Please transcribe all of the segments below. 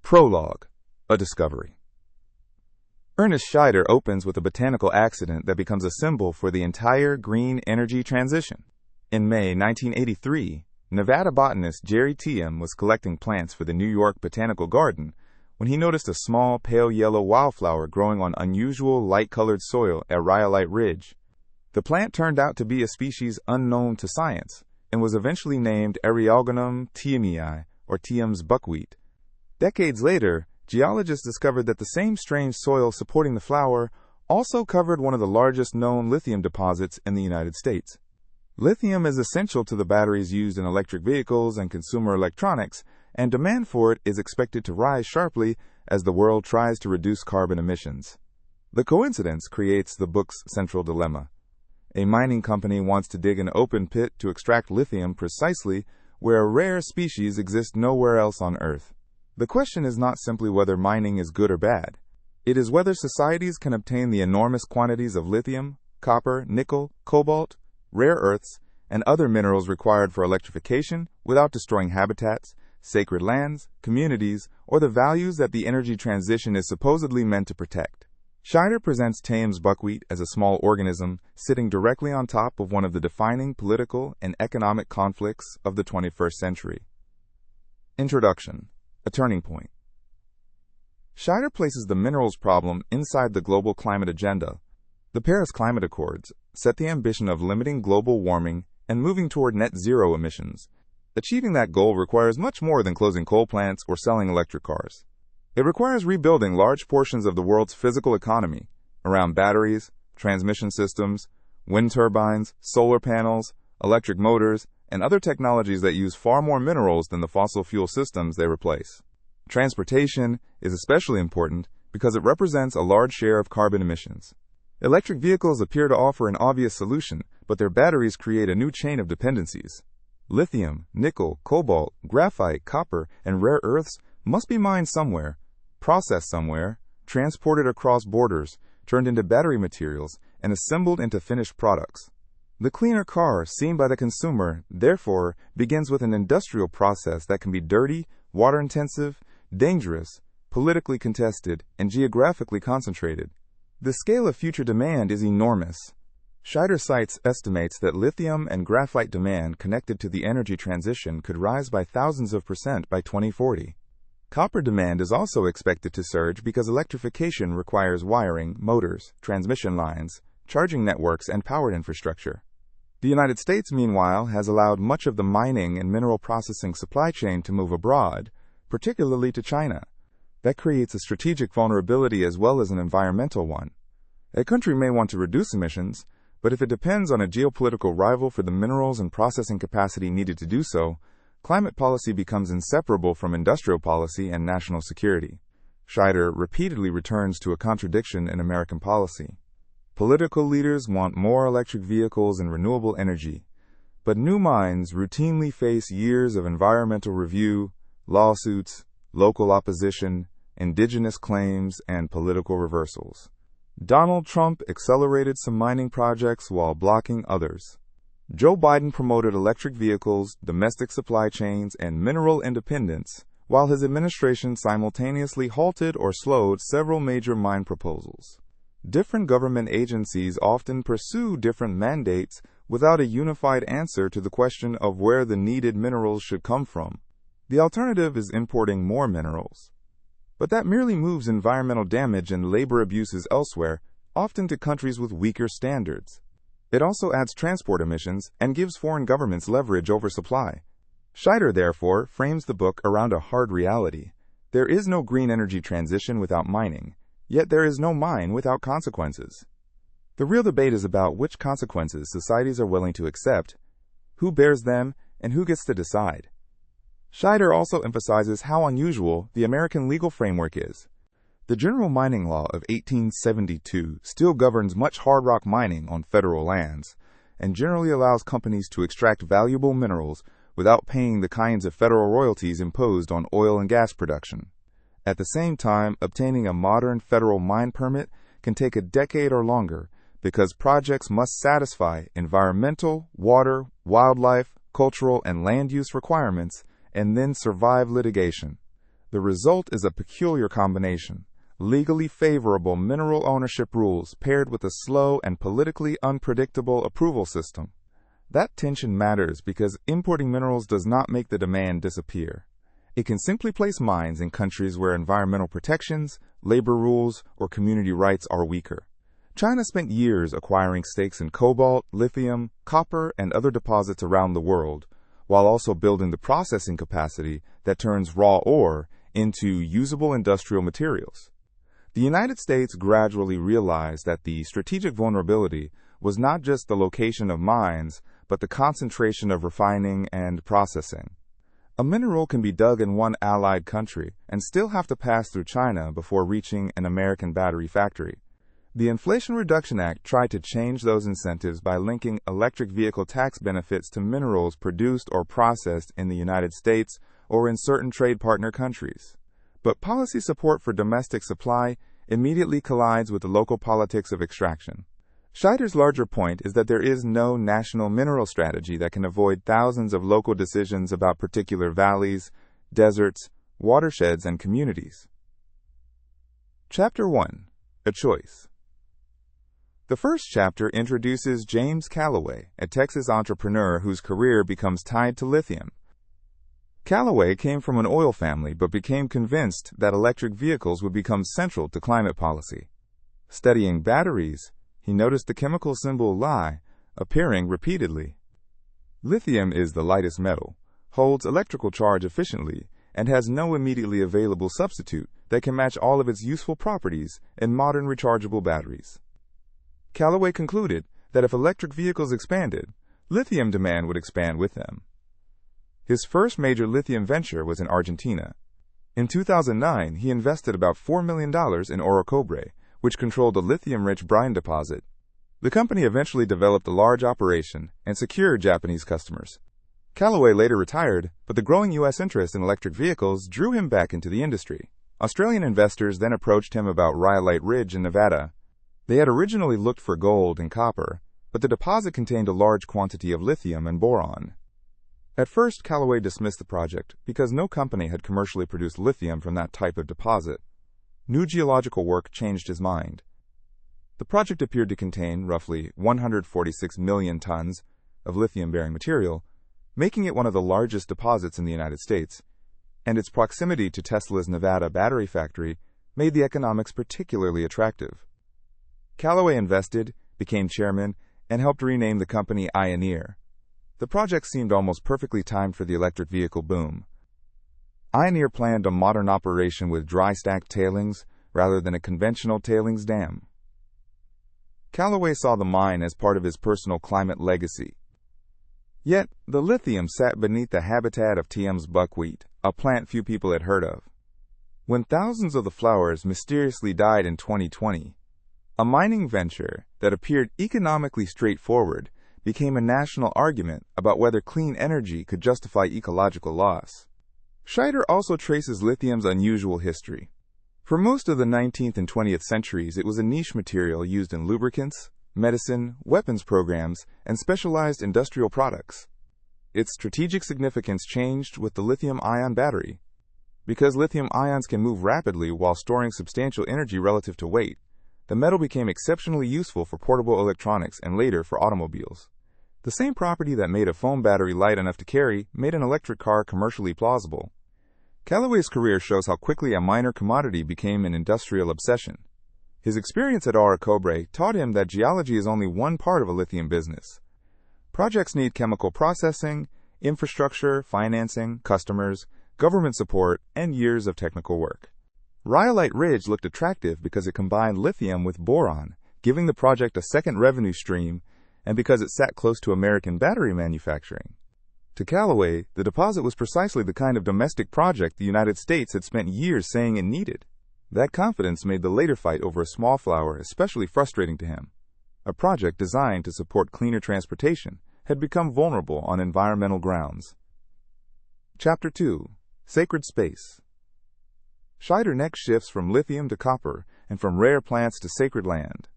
Prologue, a discovery. Ernest Scheyder opens with a botanical accident that becomes a symbol for the entire green energy transition. In May 1983, Nevada botanist Jerry Lithium was collecting plants for the New York Botanical Garden when he noticed a small pale yellow wildflower growing on unusual light-colored soil at Rhyolite Ridge. The plant turned out to be a species unknown to science and was eventually named Eriogonum thiemii, or Thiem's buckwheat. Decades later, geologists discovered that the same strange soil supporting the flower also covered one of the largest known lithium deposits in the United States. Lithium is essential to the batteries used in electric vehicles and consumer electronics, and demand for it is expected to rise sharply as the world tries to reduce carbon emissions. The coincidence creates the book's central dilemma. A mining company wants to dig an open pit to extract lithium precisely where a rare species exists nowhere else on Earth. The question is not simply whether mining is good or bad. It is whether societies can obtain the enormous quantities of lithium, copper, nickel, cobalt, rare earths, and other minerals required for electrification without destroying habitats, sacred lands, communities, or the values that the energy transition is supposedly meant to protect. Scheyder presents Thiem's buckwheat as a small organism sitting directly on top of one of the defining political and economic conflicts of the 21st century. Introduction. A turning point. Scheyder places the minerals problem inside the global climate agenda. The Paris Climate Accords set the ambition of limiting global warming and moving toward net zero emissions. Achieving that goal requires much more than closing coal plants or selling electric cars. It requires rebuilding large portions of the world's physical economy around batteries, transmission systems, wind turbines, solar panels, electric motors, and other technologies that use far more minerals than the fossil fuel systems they replace. Transportation is especially important because it represents a large share of carbon emissions. Electric vehicles appear to offer an obvious solution, but their batteries create a new chain of dependencies. Lithium, nickel, cobalt, graphite, copper, and rare earths must be mined somewhere, processed somewhere, transported across borders, turned into battery materials, and assembled into finished products. The cleaner car seen by the consumer, therefore, begins with an industrial process that can be dirty, water-intensive, dangerous, politically contested, and geographically concentrated. The scale of future demand is enormous. Scheyder cites estimates that lithium and graphite demand connected to the energy transition could rise by thousands of % by 2040. Copper demand is also expected to surge because electrification requires wiring, motors, transmission lines, charging networks, and power infrastructure. The United States, meanwhile, has allowed much of the mining and mineral processing supply chain to move abroad, particularly to China. That creates a strategic vulnerability as well as an environmental one. A country may want to reduce emissions, but if it depends on a geopolitical rival for the minerals and processing capacity needed to do so, climate policy becomes inseparable from industrial policy and national security. Scheyder repeatedly returns to a contradiction in American policy. Political leaders want more electric vehicles and renewable energy, but new mines routinely face years of environmental review, lawsuits, local opposition, indigenous claims, and political reversals. Donald Trump accelerated some mining projects while blocking others. Joe Biden promoted electric vehicles, domestic supply chains, and mineral independence, while his administration simultaneously halted or slowed several major mine proposals. Different government agencies often pursue different mandates without a unified answer to the question of where the needed minerals should come from. The alternative is importing more minerals. But that merely moves environmental damage and labor abuses elsewhere, often to countries with weaker standards. It also adds transport emissions and gives foreign governments leverage over supply. Scheyder, therefore, frames the book around a hard reality. There is no green energy transition without mining, yet there is no mine without consequences. The real debate is about which consequences societies are willing to accept, who bears them, and who gets to decide. Scheyder also emphasizes how unusual the American legal framework is. The General Mining Law of 1872 still governs much hard rock mining on federal lands, and generally allows companies to extract valuable minerals without paying the kinds of federal royalties imposed on oil and gas production. At the same time, obtaining a modern federal mine permit can take a decade or longer because projects must satisfy environmental, water, wildlife, cultural, and land use requirements and then survive litigation. The result is a peculiar combination: legally favorable mineral ownership rules paired with a slow and politically unpredictable approval system. That tension matters because importing minerals does not make the demand disappear. It can simply place mines in countries where environmental protections, labor rules, or community rights are weaker. China spent years acquiring stakes in cobalt, lithium, copper, and other deposits around the world, while also building the processing capacity that turns raw ore into usable industrial materials. The United States gradually realized that the strategic vulnerability was not just the location of mines, but the concentration of refining and processing. A mineral can be dug in one allied country and still have to pass through China before reaching an American battery factory. The Inflation Reduction Act tried to change those incentives by linking electric vehicle tax benefits to minerals produced or processed in the United States or in certain trade partner countries. But policy support for domestic supply immediately collides with the local politics of extraction. Scheyder's larger point is that there is no national mineral strategy that can avoid thousands of local decisions about particular valleys, deserts, watersheds, and communities. Chapter 1. A Choice. The first chapter introduces James Callaway, a Texas entrepreneur whose career becomes tied to lithium. Callaway came from an oil family but became convinced that electric vehicles would become central to climate policy. Studying batteries, he noticed the chemical symbol Li appearing repeatedly. Lithium is the lightest metal, holds electrical charge efficiently, and has no immediately available substitute that can match all of its useful properties in modern rechargeable batteries. Callaway concluded that if electric vehicles expanded, lithium demand would expand with them. His first major lithium venture was in Argentina. In 2009, he invested about $4 million in Orocobre, which controlled a lithium-rich brine deposit. The company eventually developed a large operation and secured Japanese customers. Callaway later retired, but the growing U.S. interest in electric vehicles drew him back into the industry. Australian investors then approached him about Rhyolite Ridge in Nevada. They had originally looked for gold and copper, but the deposit contained a large quantity of lithium and boron. At first, Callaway dismissed the project because no company had commercially produced lithium from that type of deposit. New geological work changed his mind. The project appeared to contain roughly 146 million tons of lithium-bearing material, making it one of the largest deposits in the United States, and its proximity to Tesla's Nevada battery factory made the economics particularly attractive. Callaway invested, became chairman, and helped rename the company Ioneer. The project seemed almost perfectly timed for the electric vehicle boom. Ioneer planned a modern operation with dry stack tailings rather than a conventional tailings dam. Callaway saw the mine as part of his personal climate legacy. Yet, the lithium sat beneath the habitat of TM's buckwheat, a plant few people had heard of. When thousands of the flowers mysteriously died in 2020, a mining venture that appeared economically straightforward became a national argument about whether clean energy could justify ecological loss. Scheyder also traces lithium's unusual history. For most of the 19th and 20th centuries, it was a niche material used in lubricants, medicine, weapons programs, and specialized industrial products. Its strategic significance changed with the lithium-ion battery. Because lithium ions can move rapidly while storing substantial energy relative to weight, the metal became exceptionally useful for portable electronics and later for automobiles. The same property that made a foam battery light enough to carry made an electric car commercially plausible. Callaway's career shows how quickly a minor commodity became an industrial obsession. His experience at Orocobre taught him that geology is only one part of a lithium business. Projects need chemical processing, infrastructure, financing, customers, government support, and years of technical work. Rhyolite Ridge looked attractive because it combined lithium with boron, giving the project a second revenue stream, and because it sat close to American battery manufacturing. To Callaway, the deposit was precisely the kind of domestic project the United States had spent years saying it needed. That confidence made the later fight over a small flower especially frustrating to him. A project designed to support cleaner transportation had become vulnerable on environmental grounds. Chapter 2. Sacred Space. Scheyder next shifts from lithium to copper and from rare plants to sacred land.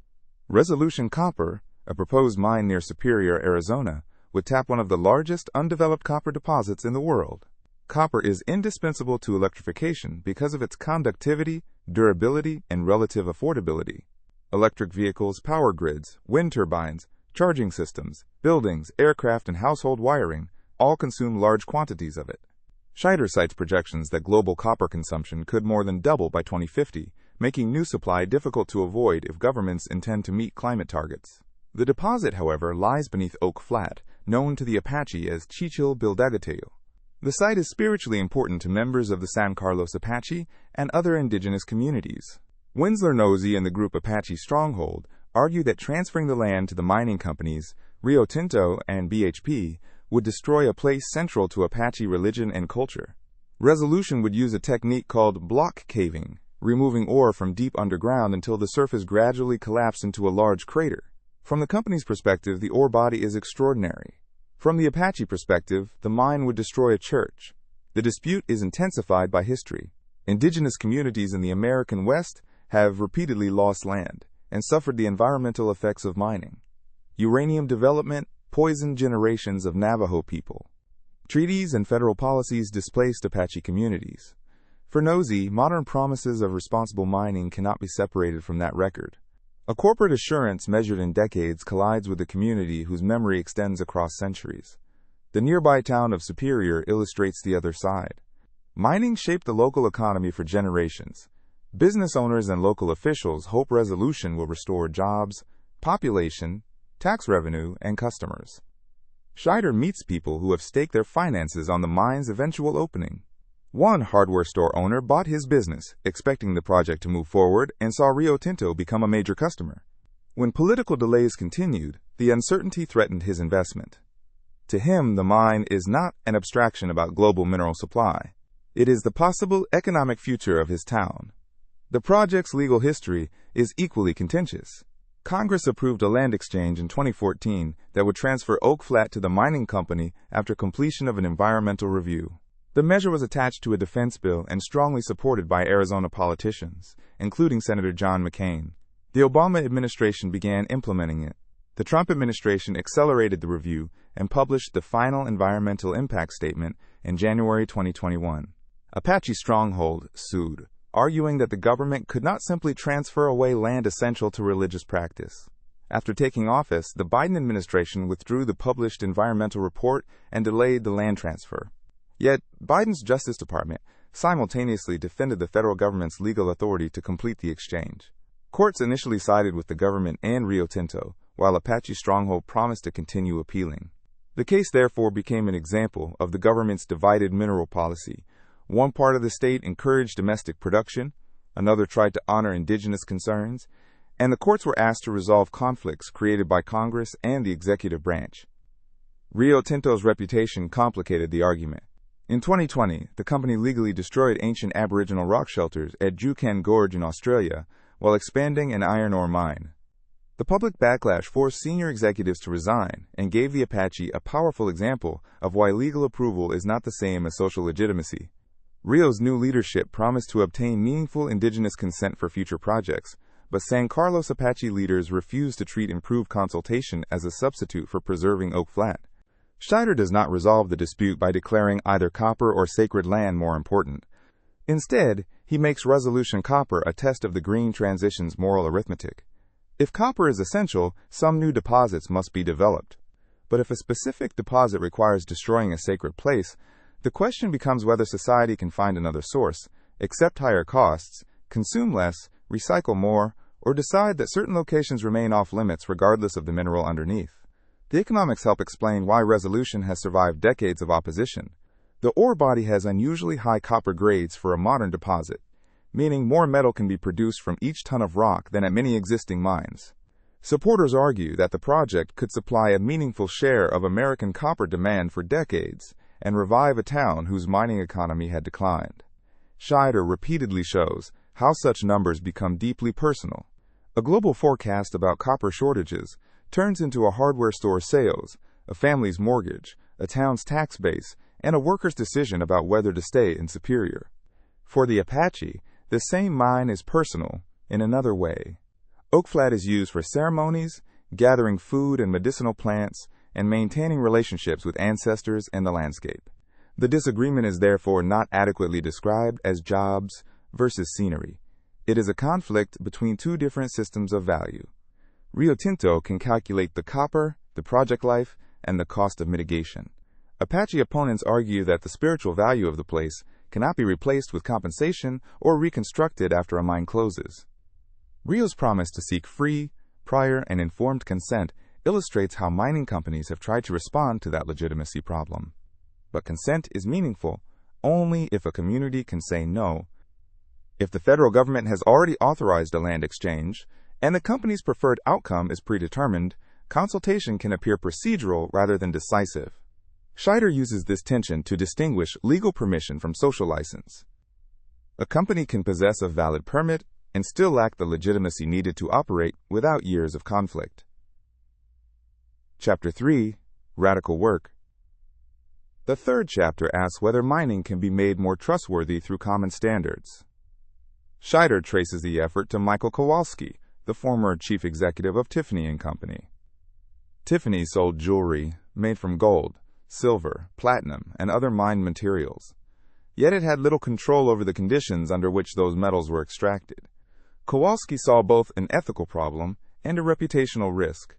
Resolution Copper, a proposed mine near Superior, Arizona, would tap one of the largest undeveloped copper deposits in the world. Copper is indispensable to electrification because of its conductivity, durability, and relative affordability. Electric vehicles, power grids, wind turbines, charging systems, buildings, aircraft, and household wiring all consume large quantities of it. Scheyder cites projections that global copper consumption could more than double by 2050, making new supply difficult to avoid if governments intend to meet climate targets. The deposit, however, lies beneath Oak Flat, known to the Apache as Chichil Bildagateo. The site is spiritually important to members of the San Carlos Apache and other indigenous communities. Winsler Nosey and the group Apache Stronghold argue that transferring the land to the mining companies, Rio Tinto and BHP, would destroy a place central to Apache religion and culture. Resolution would use a technique called block caving, removing ore from deep underground until the surface gradually collapsed into a large crater. From the company's perspective, the ore body is extraordinary. From the Apache perspective, the mine would destroy a church. The dispute is intensified by history. Indigenous communities in the American West have repeatedly lost land and suffered the environmental effects of mining. Uranium development poisoned generations of Navajo people. Treaties and federal policies displaced Apache communities. For Nosey, modern promises of responsible mining cannot be separated from that record. A corporate assurance measured in decades collides with a community whose memory extends across centuries. The nearby town of Superior illustrates the other side. Mining shaped the local economy for generations. Business owners and local officials hope resolution will restore jobs, population, tax revenue, and customers. Scheyder meets people who have staked their finances on the mine's eventual opening. One hardware store owner bought his business, expecting the project to move forward, and saw Rio Tinto become a major customer. When political delays continued, the uncertainty threatened his investment. To him, the mine is not an abstraction about global mineral supply. It is the possible economic future of his town. The project's legal history is equally contentious. Congress approved a land exchange in 2014 that would transfer Oak Flat to the mining company after completion of an environmental review. The measure was attached to a defense bill and strongly supported by Arizona politicians, including Senator John McCain. The Obama administration began implementing it. The Trump administration accelerated the review and published the final environmental impact statement in January 2021. Apache Stronghold sued, arguing that the government could not simply transfer away land essential to religious practice. After taking office, the Biden administration withdrew the published environmental report and delayed the land transfer. Yet, Biden's Justice Department simultaneously defended the federal government's legal authority to complete the exchange. Courts initially sided with the government and Rio Tinto, while Apache Stronghold promised to continue appealing. The case therefore became an example of the government's divided mineral policy. One part of the state encouraged domestic production, another tried to honor indigenous concerns, and the courts were asked to resolve conflicts created by Congress and the executive branch. Rio Tinto's reputation complicated the argument. In 2020, the company legally destroyed ancient Aboriginal rock shelters at Juukan Gorge in Australia while expanding an iron ore mine. The public backlash forced senior executives to resign and gave the Apache a powerful example of why legal approval is not the same as social legitimacy. Rio's new leadership promised to obtain meaningful indigenous consent for future projects, but San Carlos Apache leaders refused to treat improved consultation as a substitute for preserving Oak Flat. Scheyder does not resolve the dispute by declaring either copper or sacred land more important. Instead, he makes Resolution Copper a test of the green transition's moral arithmetic. If copper is essential, some new deposits must be developed. But if a specific deposit requires destroying a sacred place, the question becomes whether society can find another source, accept higher costs, consume less, recycle more, or decide that certain locations remain off limits regardless of the mineral underneath. The economics help explain why Resolution has survived decades of opposition. The ore body has unusually high copper grades for a modern deposit, meaning more metal can be produced from each ton of rock than at many existing mines. Supporters argue that the project could supply a meaningful share of American copper demand for decades and revive a town whose mining economy had declined. Scheyder repeatedly shows how such numbers become deeply personal. A global forecast about copper shortages turns into a hardware store's sales, a family's mortgage, a town's tax base, and a worker's decision about whether to stay in Superior. For the Apache, the same mine is personal in another way. Oak Flat is used for ceremonies, gathering food and medicinal plants, and maintaining relationships with ancestors and the landscape. The disagreement is therefore not adequately described as jobs versus scenery. It is a conflict between two different systems of value. Rio Tinto can calculate the copper, the project life, and the cost of mitigation. Apache opponents argue that the spiritual value of the place cannot be replaced with compensation or reconstructed after a mine closes. Rio's promise to seek free, prior, and informed consent illustrates how mining companies have tried to respond to that legitimacy problem. But consent is meaningful only if a community can say no. If the federal government has already authorized a land exchange, and the company's preferred outcome is predetermined, consultation can appear procedural rather than decisive. Scheyder uses this tension to distinguish legal permission from social license. A company can possess a valid permit and still lack the legitimacy needed to operate without years of conflict. Chapter 3. Radical Work. The third chapter asks whether mining can be made more trustworthy through common standards. Scheyder traces the effort to Michael Kowalski, the former chief executive of Tiffany & Company. Tiffany sold jewelry made from gold, silver, platinum, and other mined materials. Yet it had little control over the conditions under which those metals were extracted. Kowalski saw both an ethical problem and a reputational risk.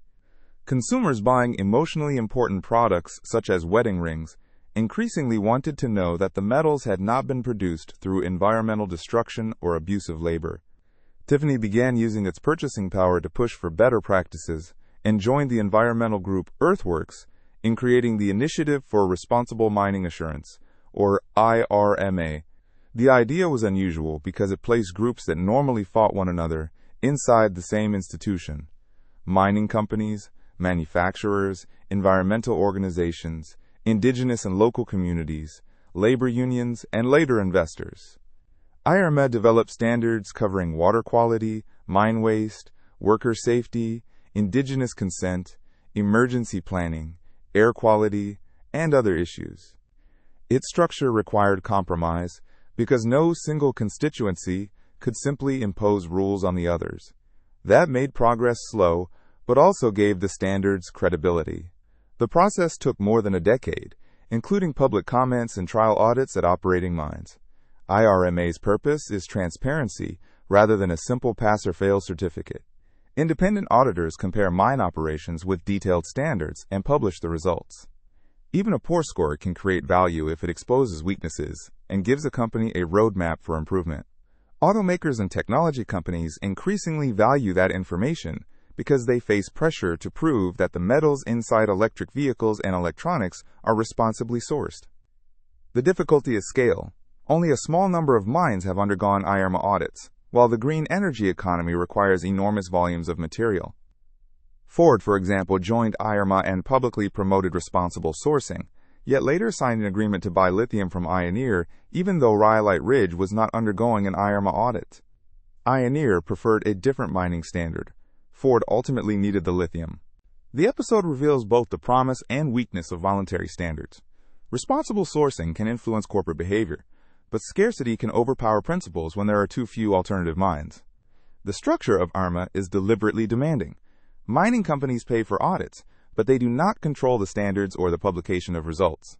Consumers buying emotionally important products such as wedding rings increasingly wanted to know that the metals had not been produced through environmental destruction or abusive labor. Tiffany began using its purchasing power to push for better practices and joined the environmental group Earthworks in creating the Initiative for Responsible Mining Assurance, or IRMA. The idea was unusual because it placed groups that normally fought one another inside the same institution. Mining companies, manufacturers, environmental organizations, indigenous and local communities, labor unions, and later investors. IRMA developed standards covering water quality, mine waste, worker safety, indigenous consent, emergency planning, air quality, and other issues. Its structure required compromise because no single constituency could simply impose rules on the others. That made progress slow, but also gave the standards credibility. The process took more than a decade, including public comments and trial audits at operating mines. IRMA's purpose is transparency rather than a simple pass-or-fail certificate. Independent auditors compare mine operations with detailed standards and publish the results. Even a poor score can create value if it exposes weaknesses and gives a company a roadmap for improvement. Automakers and technology companies increasingly value that information because they face pressure to prove that the metals inside electric vehicles and electronics are responsibly sourced. The difficulty is scale. Only a small number of mines have undergone IRMA audits, while the green energy economy requires enormous volumes of material. Ford, for example, joined IRMA and publicly promoted responsible sourcing, yet later signed an agreement to buy lithium from Ioneer, even though Rhyolite Ridge was not undergoing an IRMA audit. Ioneer preferred a different mining standard. Ford ultimately needed the lithium. The episode reveals both the promise and weakness of voluntary standards. Responsible sourcing can influence corporate behavior, but scarcity can overpower principles when there are too few alternative mines. The structure of IRMA is deliberately demanding. Mining companies pay for audits, but they do not control the standards or the publication of results.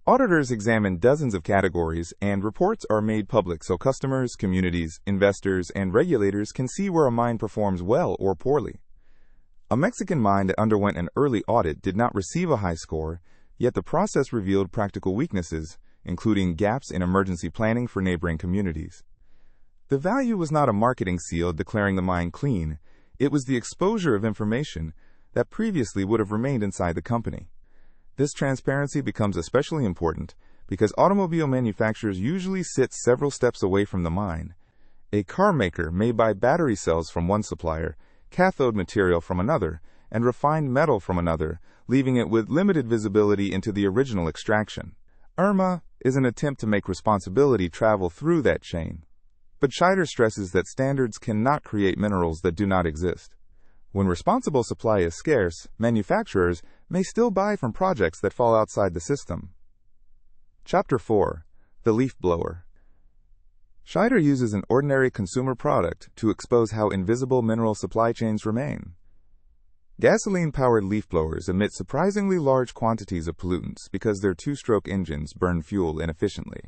Auditors examine dozens of categories, and reports are made public so customers, communities, investors, and regulators can see where a mine performs well or poorly. A Mexican mine that underwent an early audit did not receive a high score, yet the process revealed practical weaknesses, including gaps in emergency planning for neighboring communities. The value was not a marketing seal declaring the mine clean. It was the exposure of information that previously would have remained inside the company. This transparency becomes especially important because automobile manufacturers usually sit several steps away from the mine. A car maker may buy battery cells from one supplier, cathode material from another, and refined metal from another, leaving it with limited visibility into the original extraction. IRMA is an attempt to make responsibility travel through that chain. But Scheyder stresses that standards cannot create minerals that do not exist. When responsible supply is scarce, manufacturers may still buy from projects that fall outside the system. Chapter 4. The Leaf Blower. Scheyder uses an ordinary consumer product to expose how invisible mineral supply chains remain. Gasoline-powered leaf blowers emit surprisingly large quantities of pollutants because their two-stroke engines burn fuel inefficiently.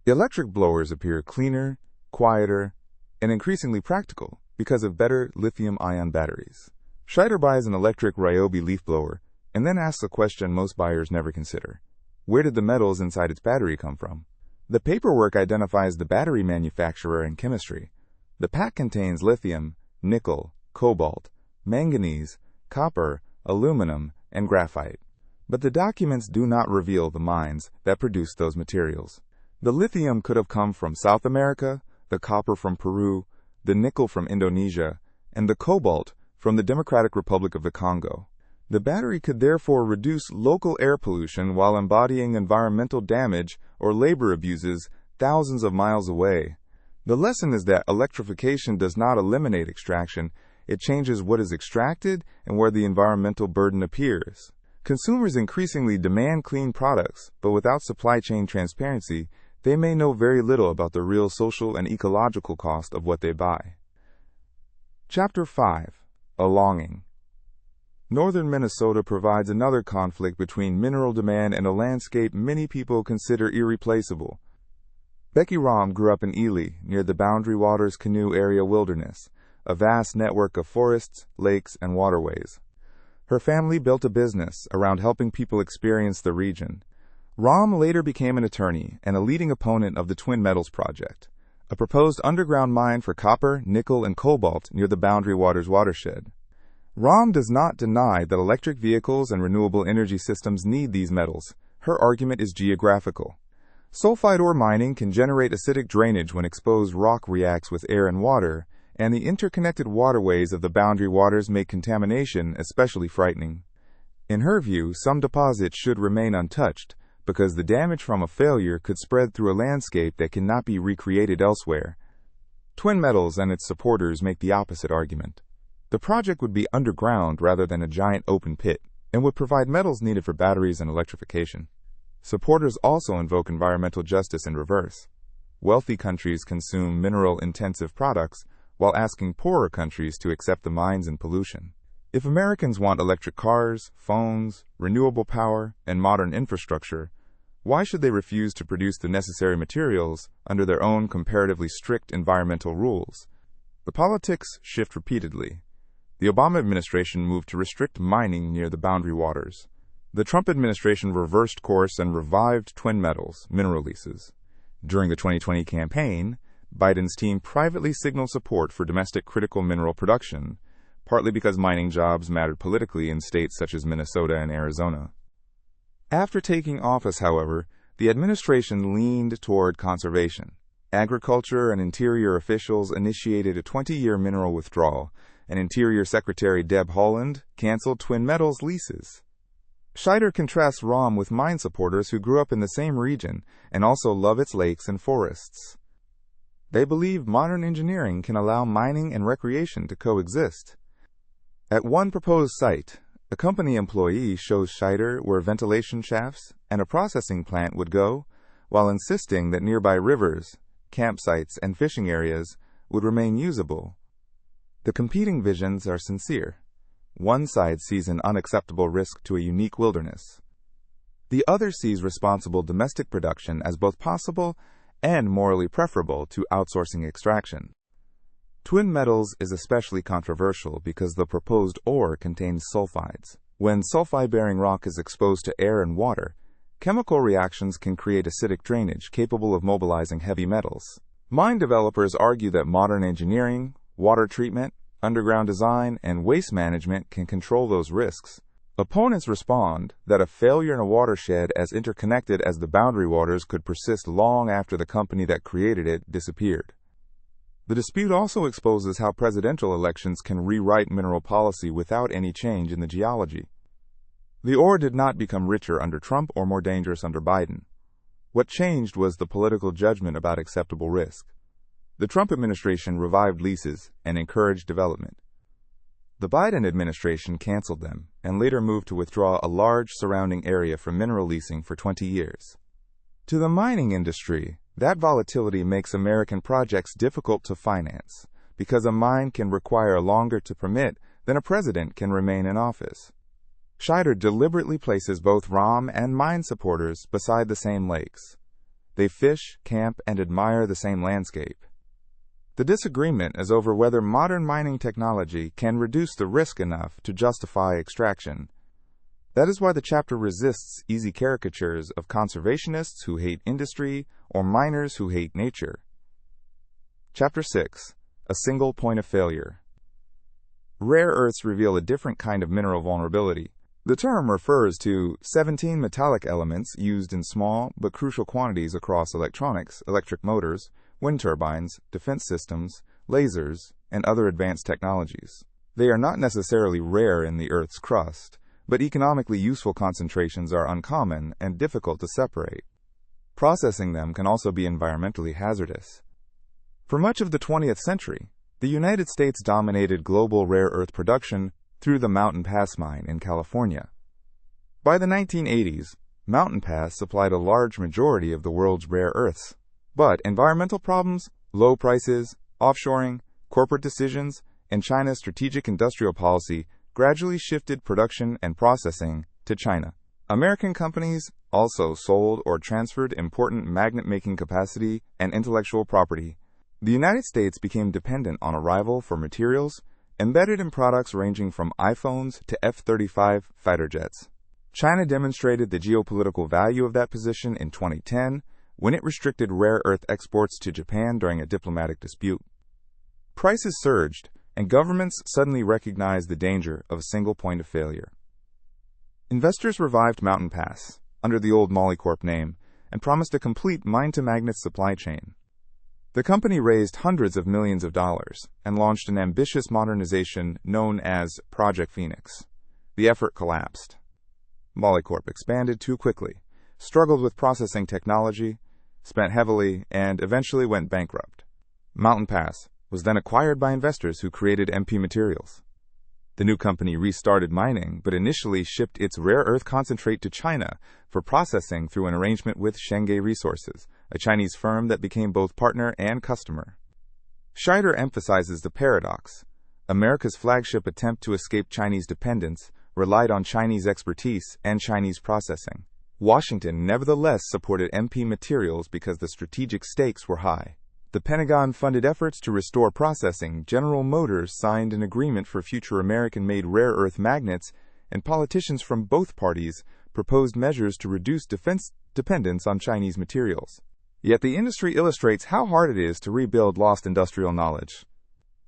Electric blowers appear cleaner, quieter, and increasingly practical because of better lithium-ion batteries. Scheyder buys an electric Ryobi leaf blower and then asks a question most buyers never consider. Where did the metals inside its battery come from? The paperwork identifies the battery manufacturer and chemistry. The pack contains lithium, nickel, cobalt, manganese, copper, aluminum, and graphite. But the documents do not reveal the mines that produced those materials. The lithium could have come from South America, the copper from Peru, the nickel from Indonesia, and the cobalt from the Democratic Republic of the Congo. The battery could therefore reduce local air pollution while embodying environmental damage or labor abuses thousands of miles away. The lesson is that electrification does not eliminate extraction, it changes what is extracted and where the environmental burden appears. Consumers increasingly demand clean products, but without supply chain transparency, they may know very little about the real social and ecological cost of what they buy. Chapter 5. A Longing. Northern Minnesota provides another conflict between mineral demand and a landscape many people consider irreplaceable. Becky Rahm grew up in Ely, near the Boundary Waters Canoe Area Wilderness, a vast network of forests, lakes, and waterways. Her family built a business around helping people experience the region. Rahm later became an attorney and a leading opponent of the Twin Metals Project, a proposed underground mine for copper, nickel, and cobalt near the Boundary Waters watershed. Rahm does not deny that electric vehicles and renewable energy systems need these metals. Her argument is geographical. Sulfide ore mining can generate acidic drainage when exposed rock reacts with air and water, and the interconnected waterways of the boundary waters make contamination especially frightening. In her view, some deposits should remain untouched, because the damage from a failure could spread through a landscape that cannot be recreated elsewhere. Twin Metals and its supporters make the opposite argument. The project would be underground rather than a giant open pit, and would provide metals needed for batteries and electrification. Supporters also invoke environmental justice in reverse. Wealthy countries consume mineral-intensive products, while asking poorer countries to accept the mines and pollution. If Americans want electric cars, phones, renewable power, and modern infrastructure, why should they refuse to produce the necessary materials under their own comparatively strict environmental rules? The politics shift repeatedly. The Obama administration moved to restrict mining near the boundary waters. The Trump administration reversed course and revived Twin Metals mineral leases. During the 2020 campaign, Biden's team privately signaled support for domestic critical mineral production, partly because mining jobs mattered politically in states such as Minnesota and Arizona. After taking office, however, the administration leaned toward conservation. Agriculture and Interior officials initiated a 20-year mineral withdrawal, and Interior Secretary Deb Haaland canceled Twin Metals leases. Scheyder contrasts Rahm with mine supporters who grew up in the same region and also love its lakes and forests. They believe modern engineering can allow mining and recreation to coexist. At one proposed site, a company employee shows Scheyder where ventilation shafts and a processing plant would go, while insisting that nearby rivers, campsites, and fishing areas would remain usable. The competing visions are sincere. One side sees an unacceptable risk to a unique wilderness. The other sees responsible domestic production as both possible and morally preferable to outsourcing extraction. Twin Metals is especially controversial because the proposed ore contains sulfides. When sulfide-bearing rock is exposed to air and water, chemical reactions can create acidic drainage capable of mobilizing heavy metals. Mine developers argue that modern engineering, water treatment, underground design, and waste management can control those risks. Opponents respond that a failure in a watershed as interconnected as the boundary waters could persist long after the company that created it disappeared. The dispute also exposes how presidential elections can rewrite mineral policy without any change in the geology. The ore did not become richer under Trump or more dangerous under Biden. What changed was the political judgment about acceptable risk. The Trump administration revived leases and encouraged development. The Biden administration canceled them and later moved to withdraw a large surrounding area from mineral leasing for 20 years. To the mining industry, that volatility makes American projects difficult to finance, because a mine can require longer to permit then a president can remain in office. Scheyder deliberately places both ROM and mine supporters beside the same lakes. They fish, camp, and admire the same landscape. The disagreement is over whether modern mining technology can reduce the risk enough to justify extraction. That is why the chapter resists easy caricatures of conservationists who hate industry or miners who hate nature. Chapter 6. A single point of failure. Rare earths reveal a different kind of mineral vulnerability. The term refers to 17 metallic elements used in small but crucial quantities across electronics, electric motors, wind turbines, defense systems, lasers, and other advanced technologies. They are not necessarily rare in the Earth's crust, but economically useful concentrations are uncommon and difficult to separate. Processing them can also be environmentally hazardous. For much of the 20th century, the United States dominated global rare earth production through the Mountain Pass mine in California. By the 1980s, Mountain Pass supplied a large majority of the world's rare earths. But environmental problems, low prices, offshoring, corporate decisions, and China's strategic industrial policy gradually shifted production and processing to China. American companies also sold or transferred important magnet-making capacity and intellectual property. The United States became dependent on a rival for materials embedded in products ranging from iPhones to F-35 fighter jets. China demonstrated the geopolitical value of that position in 2010 when it restricted rare earth exports to Japan during a diplomatic dispute. Prices surged, and governments suddenly recognized the danger of a single point of failure. Investors revived Mountain Pass, under the old Molycorp name, and promised a complete mine-to-magnet supply chain. The company raised hundreds of millions of dollars and launched an ambitious modernization known as Project Phoenix. The effort collapsed. Molycorp expanded too quickly, struggled with processing technology, spent heavily, and eventually went bankrupt. Mountain Pass was then acquired by investors who created MP Materials. The new company restarted mining, but initially shipped its rare earth concentrate to China for processing through an arrangement with Shenghe Resources, a Chinese firm that became both partner and customer. Scheyder emphasizes the paradox. America's flagship attempt to escape Chinese dependence relied on Chinese expertise and Chinese processing. Washington nevertheless supported MP Materials because the strategic stakes were high. The Pentagon funded efforts to restore processing, General Motors signed an agreement for future American-made rare earth magnets, and politicians from both parties proposed measures to reduce defense dependence on Chinese materials. Yet the industry illustrates how hard it is to rebuild lost industrial knowledge.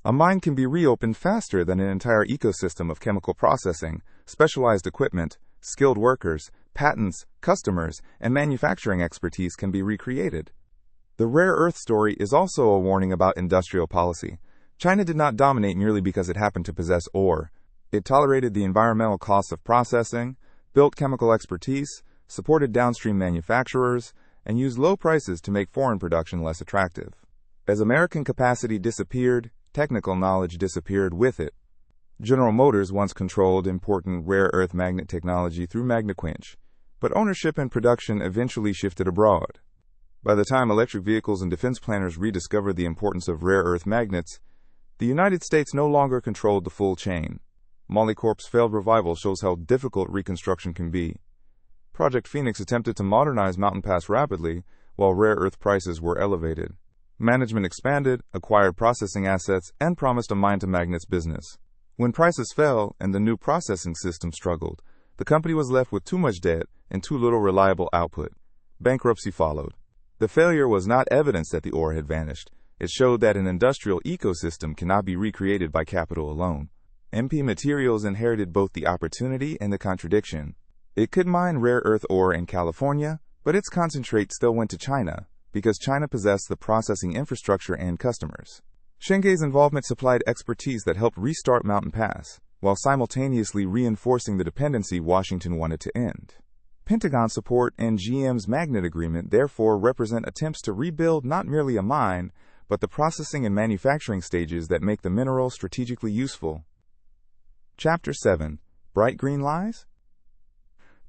A mine can be reopened faster than an entire ecosystem of chemical processing, specialized equipment, skilled workers, patents, customers, and manufacturing expertise can be recreated. The rare earth story is also a warning about industrial policy. China did not dominate merely because it happened to possess ore. It tolerated the environmental costs of processing, built chemical expertise, supported downstream manufacturers, and used low prices to make foreign production less attractive. As American capacity disappeared, technical knowledge disappeared with it. General Motors once controlled important rare earth magnet technology through Magnequench, but ownership and production eventually shifted abroad. By the time electric vehicles and defense planners rediscovered the importance of rare earth magnets, the United States no longer controlled the full chain. Molycorp's failed revival shows how difficult reconstruction can be. Project Phoenix attempted to modernize Mountain Pass rapidly, while rare earth prices were elevated. Management expanded, acquired processing assets, and promised a mine-to-magnets business. When prices fell and the new processing system struggled, the company was left with too much debt and too little reliable output. Bankruptcy followed. The failure was not evidence that the ore had vanished. It showed that an industrial ecosystem cannot be recreated by capital alone. MP Materials inherited both the opportunity and the contradiction. It could mine rare earth ore in California, but its concentrate still went to China, because China possessed the processing infrastructure and customers. Shenghe's involvement supplied expertise that helped restart Mountain Pass, while simultaneously reinforcing the dependency Washington wanted to end. Pentagon support and GM's magnet agreement therefore represent attempts to rebuild not merely a mine, but the processing and manufacturing stages that make the mineral strategically useful. Chapter 7. Bright Green Lies?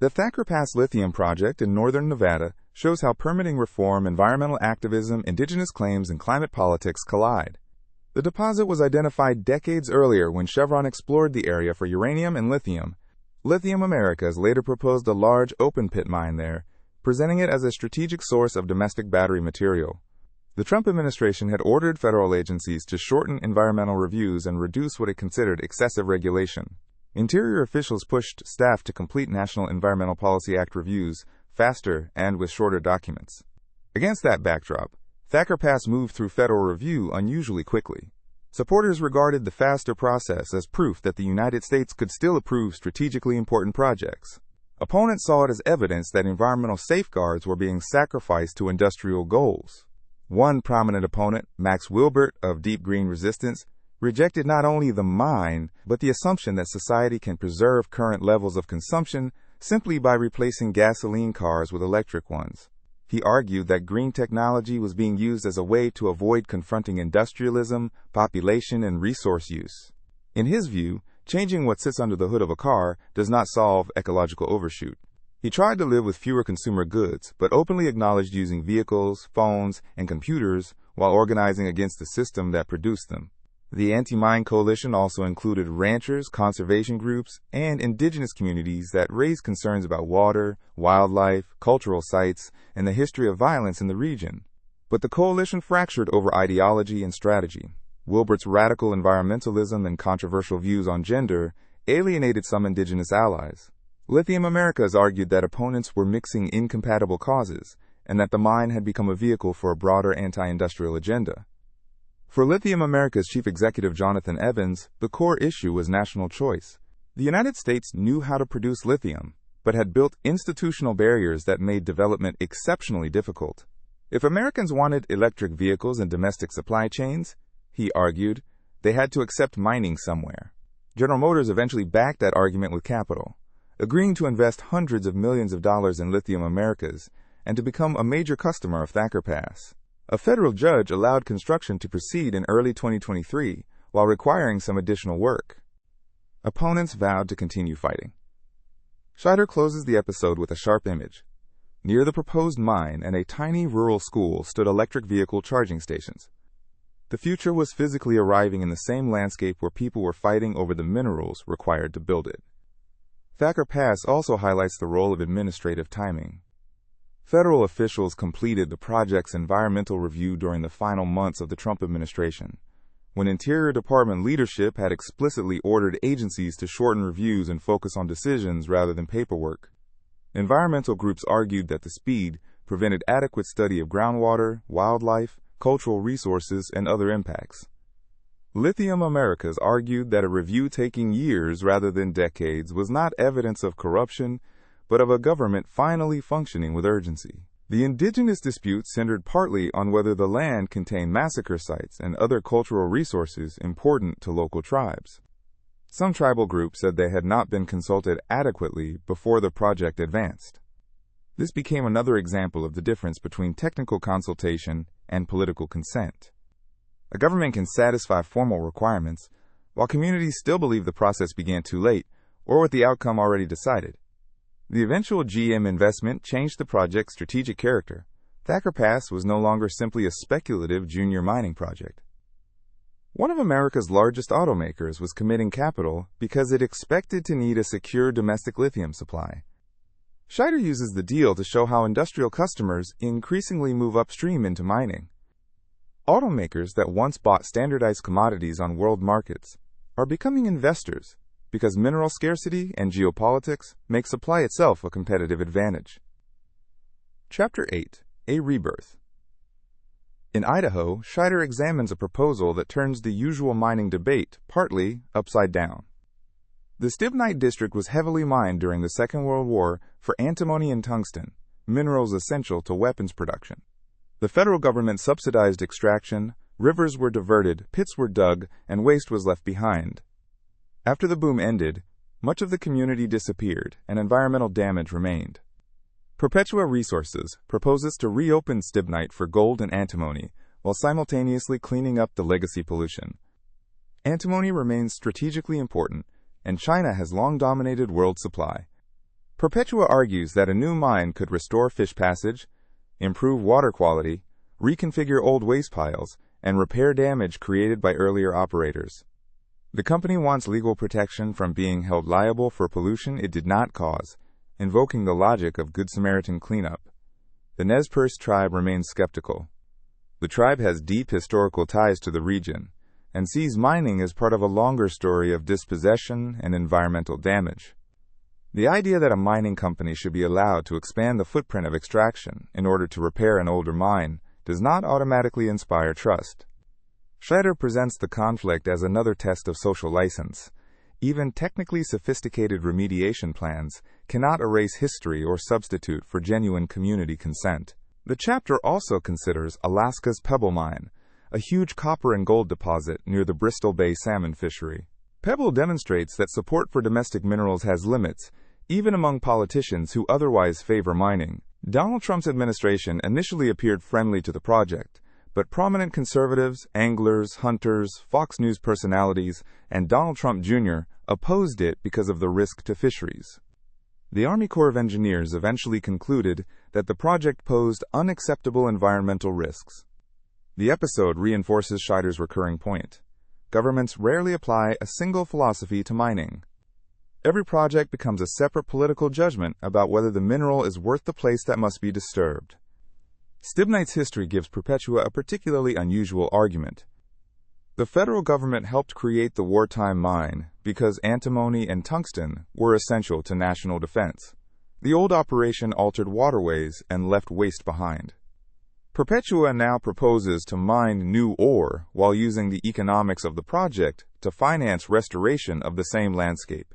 The Thacker Pass lithium project in northern Nevada shows how permitting reform, environmental activism, indigenous claims, and climate politics collide. The deposit was identified decades earlier when Chevron explored the area for uranium and lithium. Lithium Americas later proposed a large open-pit mine there, presenting it as a strategic source of domestic battery material. The Trump administration had ordered federal agencies to shorten environmental reviews and reduce what it considered excessive regulation. Interior officials pushed staff to complete National Environmental Policy Act reviews faster and with shorter documents. Against that backdrop, Thacker Pass moved through federal review unusually quickly. Supporters regarded the faster process as proof that the United States could still approve strategically important projects. Opponents saw it as evidence that environmental safeguards were being sacrificed to industrial goals. One prominent opponent, Max Wilbert of Deep Green Resistance, rejected not only the mine, but the assumption that society can preserve current levels of consumption simply by replacing gasoline cars with electric ones. He argued that green technology was being used as a way to avoid confronting industrialism, population, and resource use. In his view, changing what sits under the hood of a car does not solve ecological overshoot. He tried to live with fewer consumer goods, but openly acknowledged using vehicles, phones, and computers while organizing against the system that produced them. The anti-mine coalition also included ranchers, conservation groups, and indigenous communities that raised concerns about water, wildlife, cultural sites, and the history of violence in the region. But the coalition fractured over ideology and strategy. Wilbert's radical environmentalism and controversial views on gender alienated some indigenous allies. Lithium Americas argued that opponents were mixing incompatible causes, and that the mine had become a vehicle for a broader anti-industrial agenda. For Lithium Americas chief executive Jonathan Evans, the core issue was national choice. The United States knew how to produce lithium, but had built institutional barriers that made development exceptionally difficult. If Americans wanted electric vehicles and domestic supply chains, he argued, they had to accept mining somewhere. General Motors eventually backed that argument with capital, agreeing to invest hundreds of millions of dollars in Lithium Americas and to become a major customer of Thacker Pass. A federal judge allowed construction to proceed in early 2023 while requiring some additional work. Opponents vowed to continue fighting. Scheyder closes the episode with a sharp image. Near the proposed mine and a tiny rural school stood electric vehicle charging stations. The future was physically arriving in the same landscape where people were fighting over the minerals required to build it. Thacker Pass also highlights the role of administrative timing. Federal officials completed the project's environmental review during the final months of the Trump administration, when Interior Department leadership had explicitly ordered agencies to shorten reviews and focus on decisions rather than paperwork. Environmental groups argued that the speed prevented adequate study of groundwater, wildlife, cultural resources, and other impacts. Lithium Americas argued that a review taking years rather than decades was not evidence of corruption, but of a government finally functioning with urgency. The indigenous dispute centered partly on whether the land contained massacre sites and other cultural resources important to local tribes. Some tribal groups said they had not been consulted adequately before the project advanced. This became another example of the difference between technical consultation and political consent. A government can satisfy formal requirements, while communities still believe the process began too late or with the outcome already decided. The eventual GM investment changed the project's strategic character. Thacker Pass was no longer simply a speculative junior mining project. One of America's largest automakers was committing capital because it expected to need a secure domestic lithium supply. Scheyder uses the deal to show how industrial customers increasingly move upstream into mining. Automakers that once bought standardized commodities on world markets are becoming investors because mineral scarcity and geopolitics make supply itself a competitive advantage. Chapter 8. A Rebirth. In Idaho, Scheyder examines a proposal that turns the usual mining debate partly upside down. The Stibnite district was heavily mined during the Second World War for antimony and tungsten, minerals essential to weapons production. The federal government subsidized extraction, rivers were diverted, pits were dug, and waste was left behind. After the boom ended, much of the community disappeared and environmental damage remained. Perpetua Resources proposes to reopen Stibnite for gold and antimony while simultaneously cleaning up the legacy pollution. Antimony remains strategically important, and China has long dominated world supply. Perpetua argues that a new mine could restore fish passage, improve water quality, reconfigure old waste piles, and repair damage created by earlier operators. The company wants legal protection from being held liable for pollution it did not cause, invoking the logic of Good Samaritan cleanup. The Nez Perce tribe remains skeptical. The tribe has deep historical ties to the region and sees mining as part of a longer story of dispossession and environmental damage. The idea that a mining company should be allowed to expand the footprint of extraction in order to repair an older mine does not automatically inspire trust. Scheyder presents the conflict as another test of social license. Even technically sophisticated remediation plans cannot erase history or substitute for genuine community consent. The chapter also considers Alaska's Pebble Mine, a huge copper and gold deposit near the Bristol Bay salmon fishery. Pebble demonstrates that support for domestic minerals has limits, even among politicians who otherwise favor mining. Donald Trump's administration initially appeared friendly to the project, but prominent conservatives, anglers, hunters, Fox News personalities, and Donald Trump Jr. opposed it because of the risk to fisheries. The Army Corps of Engineers eventually concluded that the project posed unacceptable environmental risks. The episode reinforces Scheyder's recurring point. Governments rarely apply a single philosophy to mining. Every project becomes a separate political judgment about whether the mineral is worth the place that must be disturbed. Stibnite's history gives Perpetua a particularly unusual argument. The federal government helped create the wartime mine because antimony and tungsten were essential to national defense. The old operation altered waterways and left waste behind. Perpetua now proposes to mine new ore while using the economics of the project to finance restoration of the same landscape.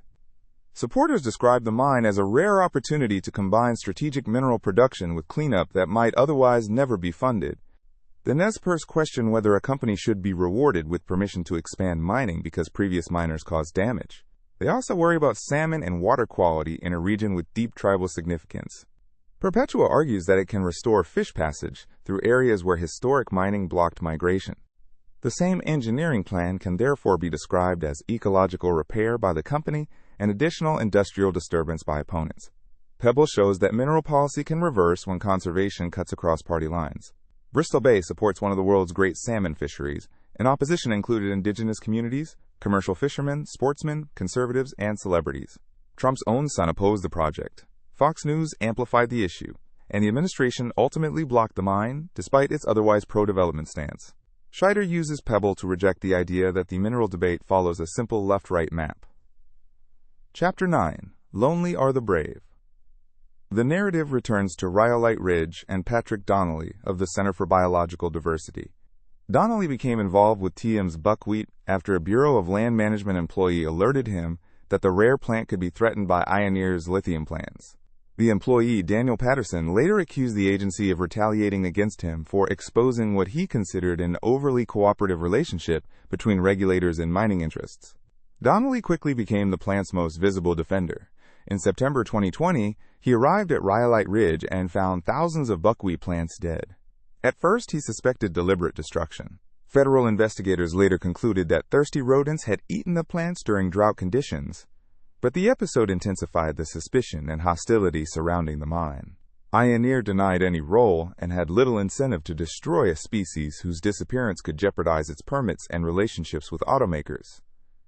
Supporters describe the mine as a rare opportunity to combine strategic mineral production with cleanup that might otherwise never be funded. The Nez Perce question whether a company should be rewarded with permission to expand mining because previous miners caused damage. They also worry about salmon and water quality in a region with deep tribal significance. Perpetua argues that it can restore fish passage through areas where historic mining blocked migration. The same engineering plan can therefore be described as ecological repair by the company and additional industrial disturbance by opponents. Pebble shows that mineral policy can reverse when conservation cuts across party lines. Bristol Bay supports one of the world's great salmon fisheries, and opposition included indigenous communities, commercial fishermen, sportsmen, conservatives, and celebrities. Trump's own son opposed the project. Fox News amplified the issue, and the administration ultimately blocked the mine, despite its otherwise pro-development stance. Scheyder uses Pebble to reject the idea that the mineral debate follows a simple left-right map. Chapter 9. Lonely Are the Brave. The narrative returns to Rhyolite Ridge and Patrick Donnelly of the Center for Biological Diversity. Donnelly became involved with TM's buckwheat after a Bureau of Land Management employee alerted him that the rare plant could be threatened by Ioneer's lithium plans. The employee, Daniel Patterson, later accused the agency of retaliating against him for exposing what he considered an overly cooperative relationship between regulators and mining interests. Donnelly quickly became the plant's most visible defender. In September 2020, he arrived at Rhyolite Ridge and found thousands of buckwheat plants dead. At first, he suspected deliberate destruction. Federal investigators later concluded that thirsty rodents had eaten the plants during drought conditions, but the episode intensified the suspicion and hostility surrounding the mine. Ioneer denied any role and had little incentive to destroy a species whose disappearance could jeopardize its permits and relationships with automakers.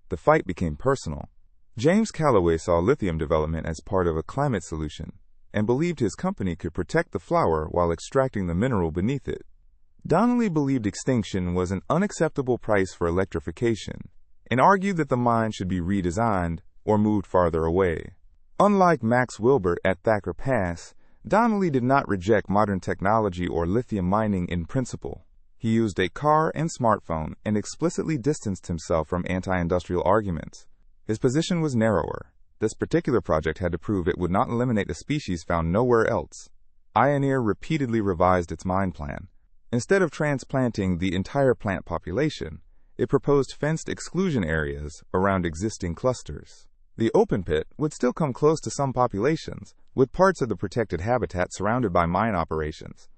The fight became personal. James Calloway saw lithium development as part of a climate solution and believed his company could protect the flower while extracting the mineral beneath it. Donnelly believed extinction was an unacceptable price for electrification and argued that the mine should be redesigned or moved farther away. Unlike Max Wilbert at Thacker Pass, Donnelly did not reject modern technology or lithium mining in principle. He used a car and smartphone and explicitly distanced himself from anti-industrial arguments. His position was narrower. This particular project had to prove it would not eliminate a species found nowhere else. Ioneer repeatedly revised its mine plan. Instead of transplanting the entire plant population, it proposed fenced exclusion areas around existing clusters. The open pit would still come close to some populations, with parts of the protected habitat surrounded by mine operations.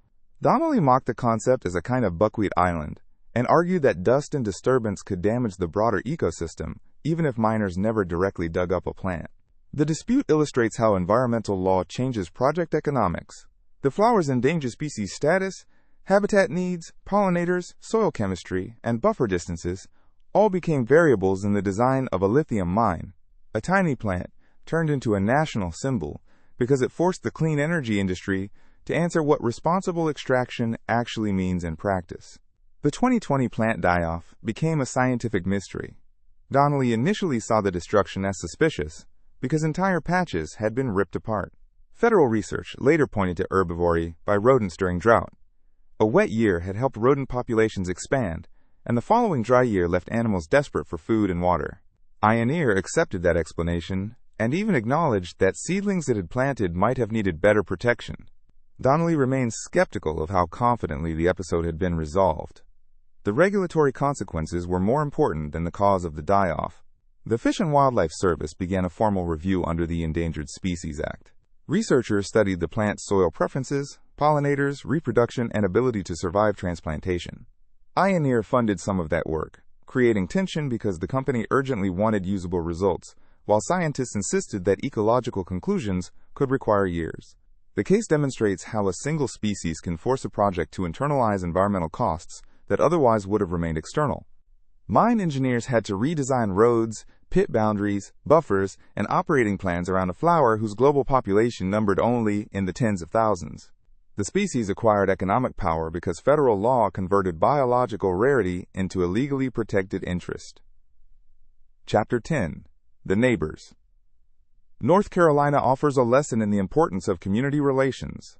Donnelly mocked the concept as a kind of buckwheat island, and argued that dust and disturbance could damage the broader ecosystem, even if miners never directly dug up a plant. The dispute illustrates how environmental law changes project economics. The flower's endangered species status Habitat needs, pollinators, soil chemistry, and buffer distances all became variables in the design of a lithium mine. A tiny plant turned into a national symbol because it forced the clean energy industry to answer what responsible extraction actually means in practice. The 2020 plant die-off became a scientific mystery. Donnelly initially saw the destruction as suspicious because entire patches had been ripped apart. Federal research later pointed to herbivory by rodents during drought. A wet year had helped rodent populations expand, and the following dry year left animals desperate for food and water. Ioneer accepted that explanation and even acknowledged that seedlings it had planted might have needed better protection. Donnelly remains skeptical of how confidently the episode had been resolved. The regulatory consequences were more important than the cause of the die-off. The Fish and Wildlife Service began a formal review under the Endangered Species Act. Researchers studied the plant's soil preferences, pollinators, reproduction, and ability to survive transplantation. Ioneer funded some of that work, creating tension because the company urgently wanted usable results, while scientists insisted that ecological conclusions could require years. The case demonstrates how a single species can force a project to internalize environmental costs that otherwise would have remained external. Mine engineers had to redesign roads, pit boundaries, buffers, and operating plans around a flower whose global population numbered only in the tens of thousands. The species acquired economic power because federal law converted biological rarity into a legally protected interest. Chapter 10. The Neighbors. North Carolina offers a lesson in the importance of community relations.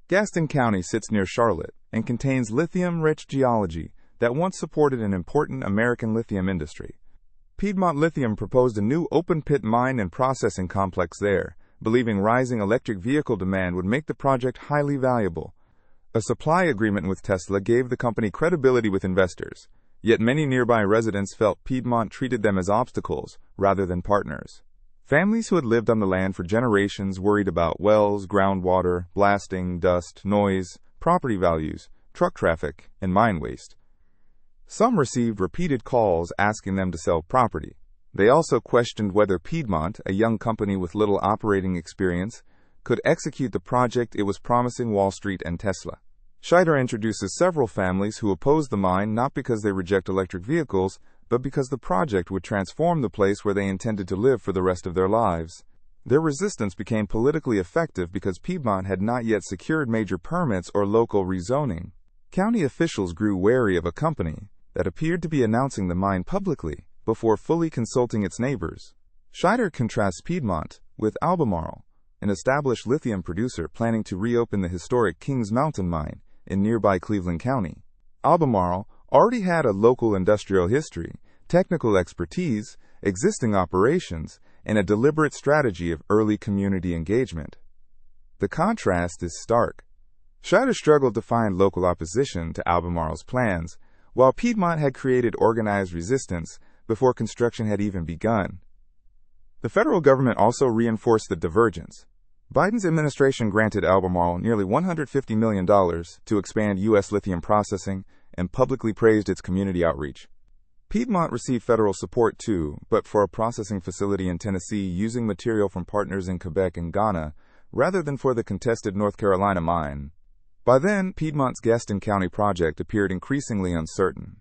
Gaston County sits near Charlotte and contains lithium-rich geology that once supported an important American lithium industry. Piedmont Lithium proposed a new open-pit mine and processing complex there, believing rising electric vehicle demand would make the project highly valuable. A supply agreement with Tesla gave the company credibility with investors, yet many nearby residents felt Piedmont treated them as obstacles rather than partners. Families who had lived on the land for generations worried about wells, groundwater, blasting, dust, noise, property values, truck traffic, and mine waste. Some received repeated calls asking them to sell property. They also questioned whether Piedmont, a young company with little operating experience, could execute the project it was promising Wall Street and Tesla. Scheyder introduces several families who oppose the mine not because they reject electric vehicles, but because the project would transform the place where they intended to live for the rest of their lives. Their resistance became politically effective because Piedmont had not yet secured major permits or local rezoning. County officials grew wary of a company that appeared to be announcing the mine publicly before fully consulting its neighbors. Scheyder contrasts Piedmont with Albemarle, an established lithium producer planning to reopen the historic Kings Mountain mine in nearby Cleveland County. Albemarle already had a local industrial history, technical expertise, existing operations, and a deliberate strategy of early community engagement. The contrast is stark. Scheyder struggled to find local opposition to Albemarle's plans, while Piedmont had created organized resistance before construction had even begun. The federal government also reinforced the divergence. Biden's administration granted Albemarle nearly $150 million to expand U.S. lithium processing and publicly praised its community outreach. Piedmont received federal support too, but for a processing facility in Tennessee using material from partners in Quebec and Ghana, rather than for the contested North Carolina mine. By then, Piedmont's Gaston County project appeared increasingly uncertain.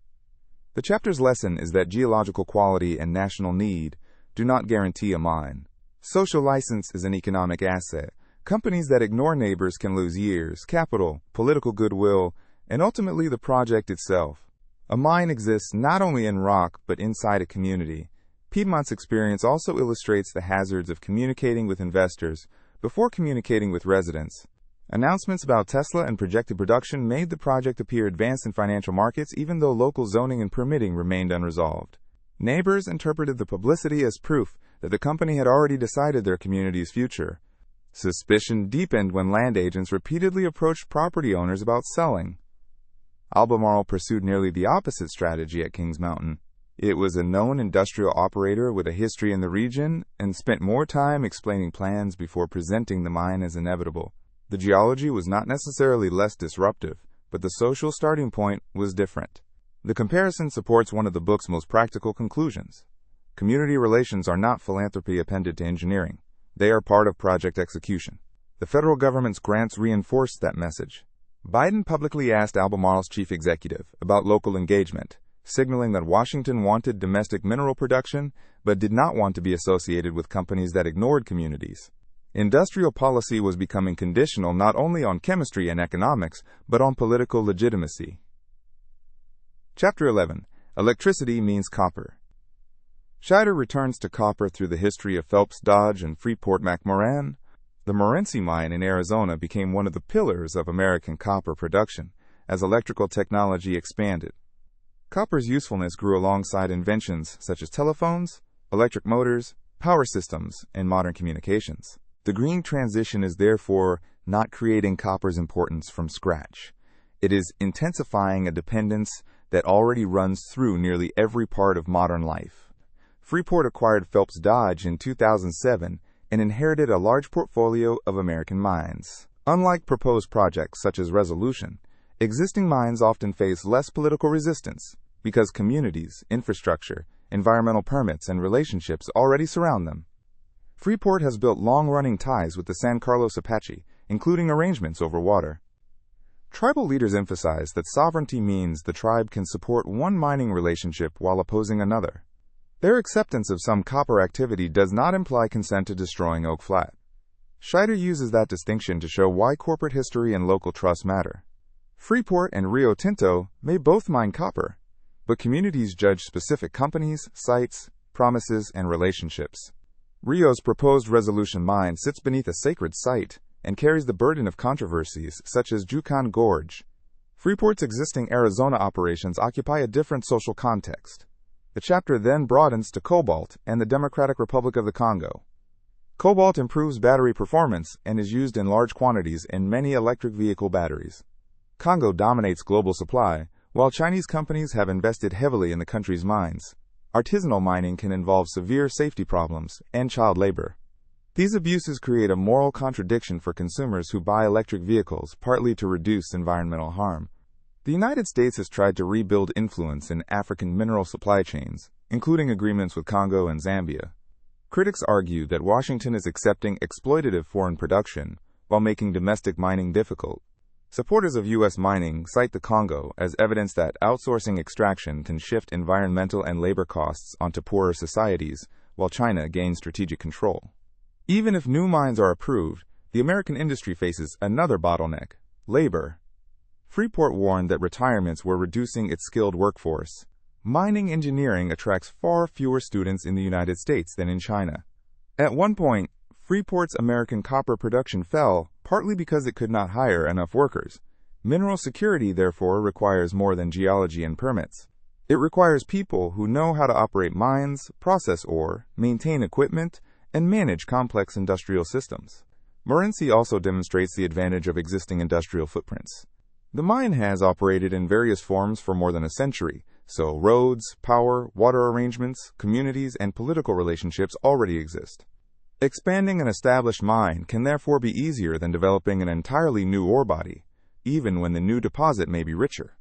The chapter's lesson is that geological quality and national need do not guarantee a mine. Social license is an economic asset. Companies that ignore neighbors can lose years, capital, political goodwill, and ultimately the project itself. A mine exists not only in rock but inside a community. Piedmont's experience also illustrates the hazards of communicating with investors before communicating with residents. Announcements about Tesla and projected production made the project appear advanced in financial markets even though local zoning and permitting remained unresolved. Neighbors interpreted the publicity as proof that the company had already decided their community's future. Suspicion deepened when land agents repeatedly approached property owners about selling. Albemarle pursued nearly the opposite strategy at Kings Mountain. It was a known industrial operator with a history in the region and spent more time explaining plans before presenting the mine as inevitable. The geology was not necessarily less disruptive, but the social starting point was different. The comparison supports one of the book's most practical conclusions. Community relations are not philanthropy appended to engineering. They are part of project execution. The federal government's grants reinforced that message. Biden publicly asked Albemarle's chief executive about local engagement, signaling that Washington wanted domestic mineral production but did not want to be associated with companies that ignored communities. Industrial policy was becoming conditional not only on chemistry and economics, but on political legitimacy. Chapter 11. Electricity means copper. Scheyder returns to copper through the history of Phelps Dodge and Freeport-McMoRan. The Morenci mine in Arizona became one of the pillars of American copper production as electrical technology expanded. Copper's usefulness grew alongside inventions such as telephones, electric motors, power systems, and modern communications. The green transition is therefore not creating copper's importance from scratch. It is intensifying a dependence that already runs through nearly every part of modern life. Freeport acquired Phelps Dodge in 2007 and inherited a large portfolio of American mines. Unlike proposed projects such as Resolution, existing mines often face less political resistance because communities, infrastructure, environmental permits, and relationships already surround them. Freeport has built long-running ties with the San Carlos Apache, including arrangements over water. Tribal leaders emphasize that sovereignty means the tribe can support one mining relationship while opposing another. Their acceptance of some copper activity does not imply consent to destroying Oak Flat. Scheyder uses that distinction to show why corporate history and local trust matter. Freeport and Rio Tinto may both mine copper, but communities judge specific companies, sites, promises, and relationships. Rio's proposed Resolution mine sits beneath a sacred site and carries the burden of controversies such as Jucan Gorge. Freeport's existing Arizona operations occupy a different social context. The chapter then broadens to cobalt and the Democratic Republic of the Congo. Cobalt improves battery performance and is used in large quantities in many electric vehicle batteries. Congo dominates global supply, while Chinese companies have invested heavily in the country's mines. Artisanal mining can involve severe safety problems and child labor. These abuses create a moral contradiction for consumers who buy electric vehicles, partly to reduce environmental harm. The United States has tried to rebuild influence in African mineral supply chains, including agreements with Congo and Zambia. Critics argue that Washington is accepting exploitative foreign production while making domestic mining difficult. Supporters of U.S. mining cite the Congo as evidence that outsourcing extraction can shift environmental and labor costs onto poorer societies, while China gains strategic control. Even if new mines are approved, the American industry faces another bottleneck: labor. Freeport warned that retirements were reducing its skilled workforce. Mining engineering attracts far fewer students in the United States than in China. At one point, Freeport's American copper production fell, partly because it could not hire enough workers. Mineral security, therefore, requires more than geology and permits. It requires people who know how to operate mines, process ore, maintain equipment, and manage complex industrial systems. Morenci also demonstrates the advantage of existing industrial footprints. The mine has operated in various forms for more than a century, so roads, power, water arrangements, communities, and political relationships already exist. Expanding an established mine can therefore be easier than developing an entirely new ore body, even when the new deposit may be richer.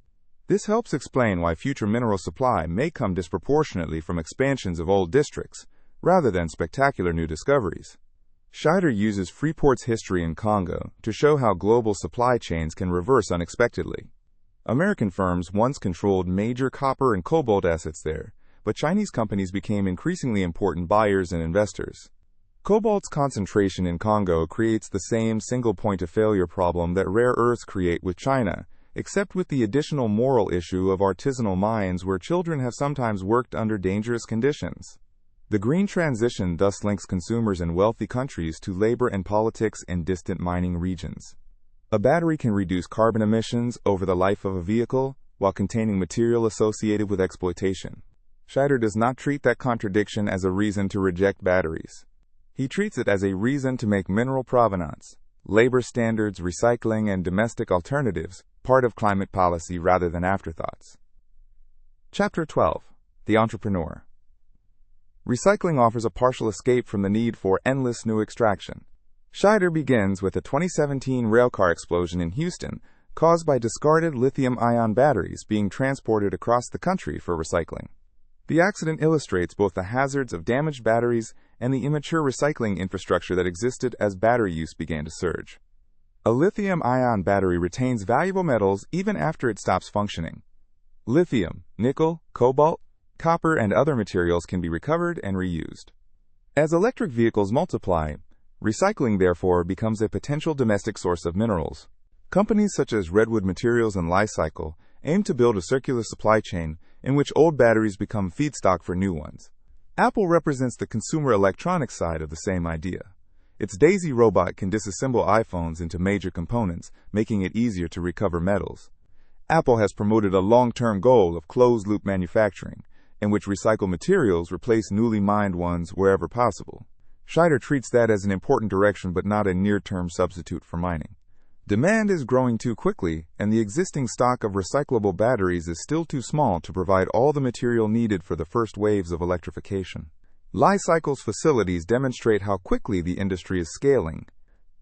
This helps explain why future mineral supply may come disproportionately from expansions of old districts, rather than spectacular new discoveries. Scheyder uses Freeport's history in Congo to show how global supply chains can reverse unexpectedly. American firms once controlled major copper and cobalt assets there, but Chinese companies became increasingly important buyers and investors. Cobalt's concentration in Congo creates the same single point of failure problem that rare earths create with China, except with the additional moral issue of artisanal mines where children have sometimes worked under dangerous conditions. The green transition thus links consumers in wealthy countries to labor and politics in distant mining regions. A battery can reduce carbon emissions over the life of a vehicle while containing material associated with exploitation. Scheyder does not treat that contradiction as a reason to reject batteries. He treats it as a reason to make mineral provenance, labor standards, recycling, and domestic alternatives part of climate policy rather than afterthoughts. Chapter 12. The Entrepreneur. Recycling offers a partial escape from the need for endless new extraction. Scheyder begins with a 2017 railcar explosion in Houston caused by discarded lithium-ion batteries being transported across the country for recycling. The accident illustrates both the hazards of damaged batteries and the immature recycling infrastructure that existed as battery use began to surge. A lithium-ion battery retains valuable metals even after it stops functioning. Lithium, nickel, cobalt, copper, and other materials can be recovered and reused. As electric vehicles multiply, recycling therefore becomes a potential domestic source of minerals. Companies such as Redwood Materials and Li-Cycle aim to build a circular supply chain in which old batteries become feedstock for new ones. Apple represents the consumer electronics side of the same idea. Its Daisy robot can disassemble iPhones into major components, making it easier to recover metals. Apple has promoted a long-term goal of closed-loop manufacturing, in which recycled materials replace newly mined ones wherever possible. Scheyder treats that as an important direction but not a near-term substitute for mining. Demand is growing too quickly, and the existing stock of recyclable batteries is still too small to provide all the material needed for the first waves of electrification. Li-Cycle's facilities demonstrate how quickly the industry is scaling.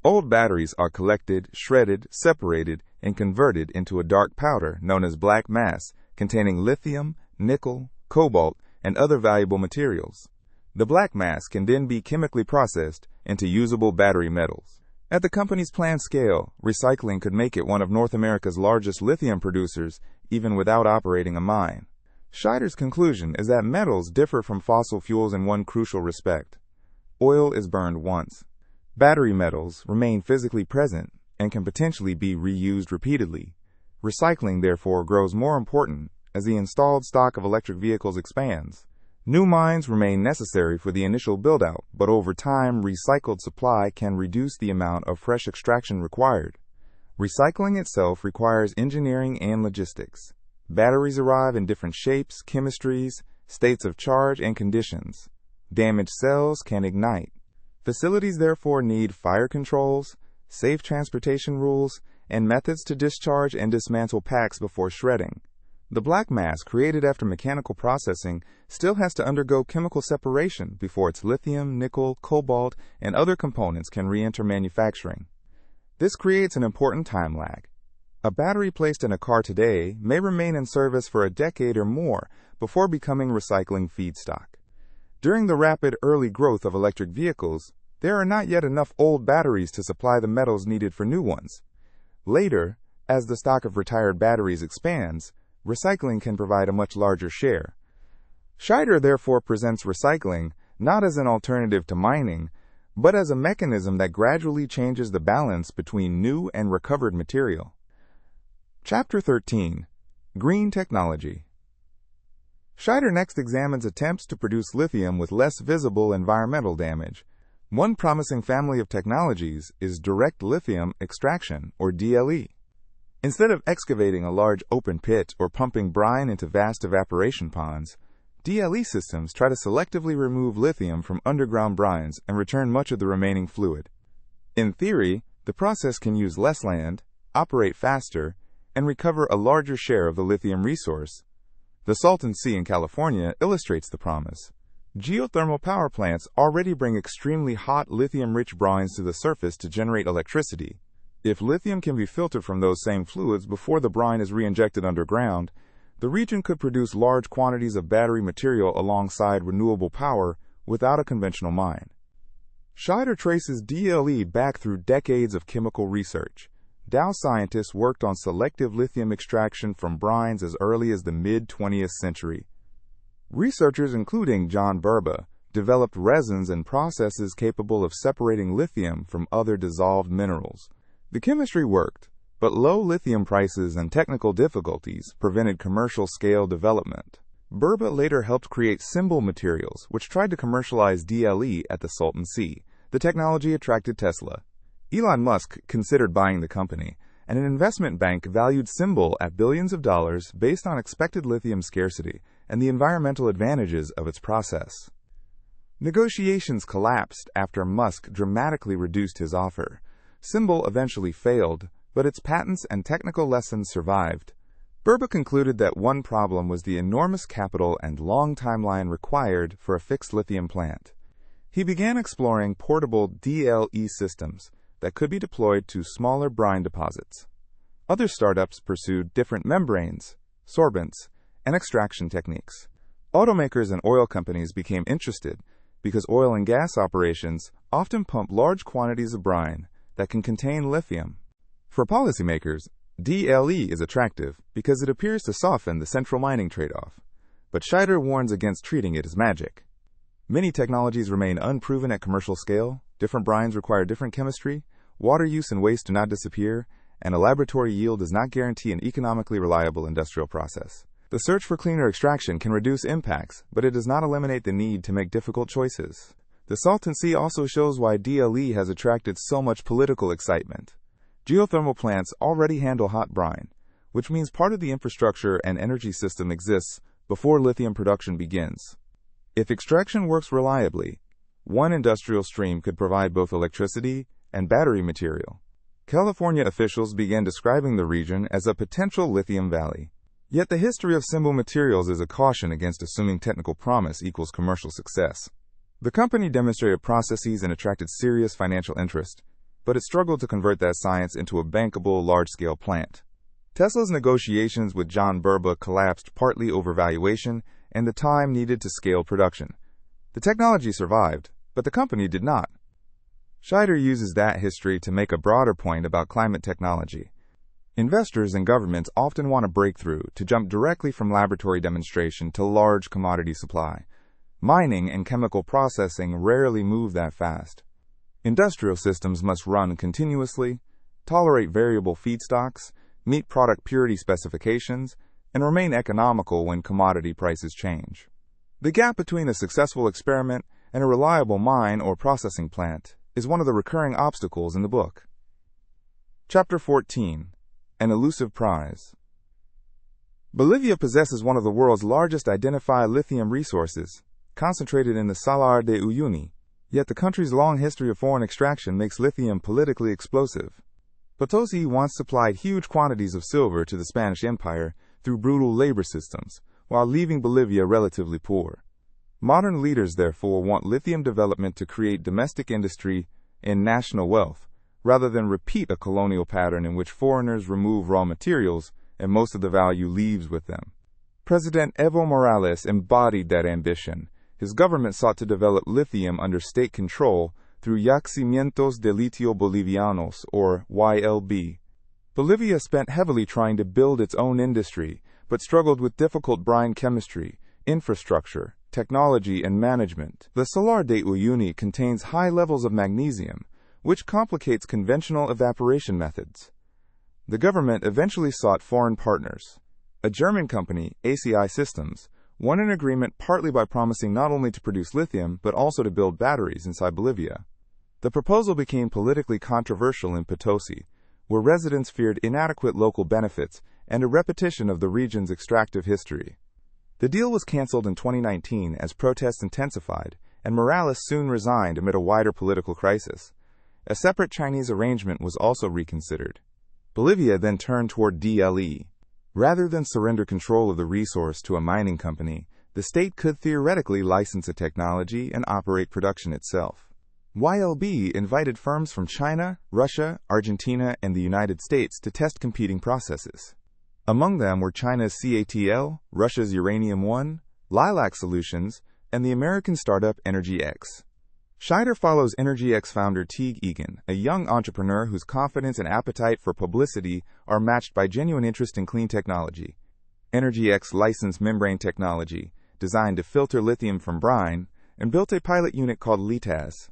Old batteries are collected, shredded, separated, and converted into a dark powder known as black mass, containing lithium, nickel, cobalt, and other valuable materials. The black mass can then be chemically processed into usable battery metals. At the company's planned scale, recycling could make it one of North America's largest lithium producers, even without operating a mine. Scheyder's conclusion is that metals differ from fossil fuels in one crucial respect. Oil is burned once. Battery metals remain physically present and can potentially be reused repeatedly. Recycling, therefore, grows more important as the installed stock of electric vehicles expands. New mines remain necessary for the initial build-out, but over time, recycled supply can reduce the amount of fresh extraction required. Recycling itself requires engineering and logistics. Batteries arrive in different shapes, chemistries, states of charge, and conditions. Damaged cells can ignite. Facilities therefore need fire controls, safe transportation rules, and methods to discharge and dismantle packs before shredding. The black mass created after mechanical processing still has to undergo chemical separation before its lithium, nickel, cobalt, and other components can re-enter manufacturing. This creates an important time lag. A battery placed in a car today may remain in service for a decade or more before becoming recycling feedstock. During the rapid early growth of electric vehicles, there are not yet enough old batteries to supply the metals needed for new ones. Later, as the stock of retired batteries expands, recycling can provide a much larger share. Scheyder therefore presents recycling not as an alternative to mining, but as a mechanism that gradually changes the balance between new and recovered material. Chapter 13. Green Technology. Scheyder next examines attempts to produce lithium with less visible environmental damage. One promising family of technologies is direct lithium extraction, or DLE. Instead of excavating a large open pit or pumping brine into vast evaporation ponds, DLE systems try to selectively remove lithium from underground brines and return much of the remaining fluid. In theory, the process can use less land, operate faster, and recover a larger share of the lithium resource. The Salton Sea in California illustrates the promise. Geothermal power plants already bring extremely hot lithium-rich brines to the surface to generate electricity. If lithium can be filtered from those same fluids before the brine is re-injected underground, the region could produce large quantities of battery material alongside renewable power without a conventional mine. Scheyder traces DLE back through decades of chemical research. Dow scientists worked on selective lithium extraction from brines as early as the mid-20th century. Researchers including John Burba developed resins and processes capable of separating lithium from other dissolved minerals. The chemistry worked, but low lithium prices and technical difficulties prevented commercial-scale development. Burba later helped create Symbol Materials, which tried to commercialize DLE at the Salton Sea. The technology attracted Tesla. Elon Musk considered buying the company, and an investment bank valued Symbol at billions of dollars based on expected lithium scarcity and the environmental advantages of its process. Negotiations collapsed after Musk dramatically reduced his offer. Symbol eventually failed, but its patents and technical lessons survived. Burba concluded that one problem was the enormous capital and long timeline required for a fixed lithium plant. He began exploring portable DLE systems that could be deployed to smaller brine deposits. Other startups pursued different membranes, sorbents, and extraction techniques. Automakers and oil companies became interested because oil and gas operations often pump large quantities of brine that can contain lithium. For policymakers, DLE is attractive because it appears to soften the central mining trade-off. But Scheyder warns against treating it as magic. Many technologies remain unproven at commercial scale, different brines require different chemistry, water use and waste do not disappear, and a laboratory yield does not guarantee an economically reliable industrial process. The search for cleaner extraction can reduce impacts, but it does not eliminate the need to make difficult choices. The Salton Sea also shows why DLE has attracted so much political excitement. Geothermal plants already handle hot brine, which means part of the infrastructure and energy system exists before lithium production begins. If extraction works reliably, one industrial stream could provide both electricity and battery material. California officials began describing the region as a potential lithium valley. Yet the history of Symbol Materials is a caution against assuming technical promise equals commercial success. The company demonstrated processes and attracted serious financial interest, but it struggled to convert that science into a bankable, large-scale plant. Tesla's negotiations with John Burba collapsed partly over valuation and the time needed to scale production. The technology survived, but the company did not. Scheyder uses that history to make a broader point about climate technology. Investors and governments often want a breakthrough to jump directly from laboratory demonstration to large commodity supply. Mining and chemical processing rarely move that fast. Industrial systems must run continuously, tolerate variable feedstocks, meet product purity specifications, and remain economical when commodity prices change. The gap between a successful experiment and a reliable mine or processing plant is one of the recurring obstacles in the book. Chapter 14. An Elusive Prize. Bolivia possesses one of the world's largest identified lithium resources, concentrated in the Salar de Uyuni, yet the country's long history of foreign extraction makes lithium politically explosive. Potosi once supplied huge quantities of silver to the Spanish Empire through brutal labor systems, while leaving Bolivia relatively poor. Modern leaders therefore want lithium development to create domestic industry and national wealth, rather than repeat a colonial pattern in which foreigners remove raw materials and most of the value leaves with them. President Evo Morales embodied that ambition. His government sought to develop lithium under state control through Yacimientos de Litio Bolivianos, or YLB. Bolivia spent heavily trying to build its own industry, but struggled with difficult brine chemistry, infrastructure, technology, and management. The Salar de Uyuni contains high levels of magnesium, which complicates conventional evaporation methods. The government eventually sought foreign partners. A German company, ACI Systems, won an agreement partly by promising not only to produce lithium but also to build batteries inside Bolivia. The proposal became politically controversial in Potosi, where residents feared inadequate local benefits and a repetition of the region's extractive history. The deal was canceled in 2019 as protests intensified, and Morales soon resigned amid a wider political crisis. A separate Chinese arrangement was also reconsidered. Bolivia then turned toward DLE. Rather than surrender control of the resource to a mining company, the state could theoretically license a technology and operate production itself. YLB invited firms from China, Russia, Argentina, and the United States to test competing processes. Among them were China's CATL, Russia's Uranium One, Lilac Solutions, and the American startup EnergyX. Scheyder follows EnergyX founder Teague Egan, a young entrepreneur whose confidence and appetite for publicity are matched by genuine interest in clean technology. EnergyX licensed membrane technology, designed to filter lithium from brine, and built a pilot unit called LITAS.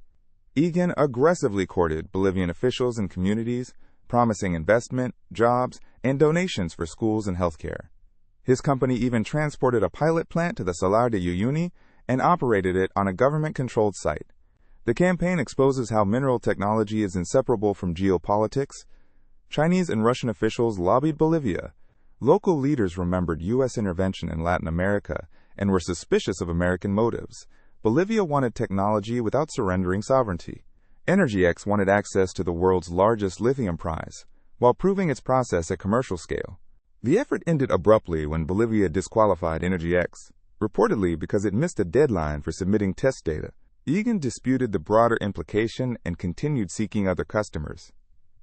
Egan aggressively courted Bolivian officials and communities, promising investment, jobs, and donations for schools and healthcare. His company even transported a pilot plant to the Salar de Uyuni and operated it on a government-controlled site. The campaign exposes how mineral technology is inseparable from geopolitics. Chinese and Russian officials lobbied Bolivia. Local leaders remembered U.S. intervention in Latin America and were suspicious of American motives. Bolivia wanted technology without surrendering sovereignty. EnergyX wanted access to the world's largest lithium prize, while proving its process at commercial scale. The effort ended abruptly when Bolivia disqualified EnergyX, reportedly because it missed a deadline for submitting test data. Egan disputed the broader implication and continued seeking other customers.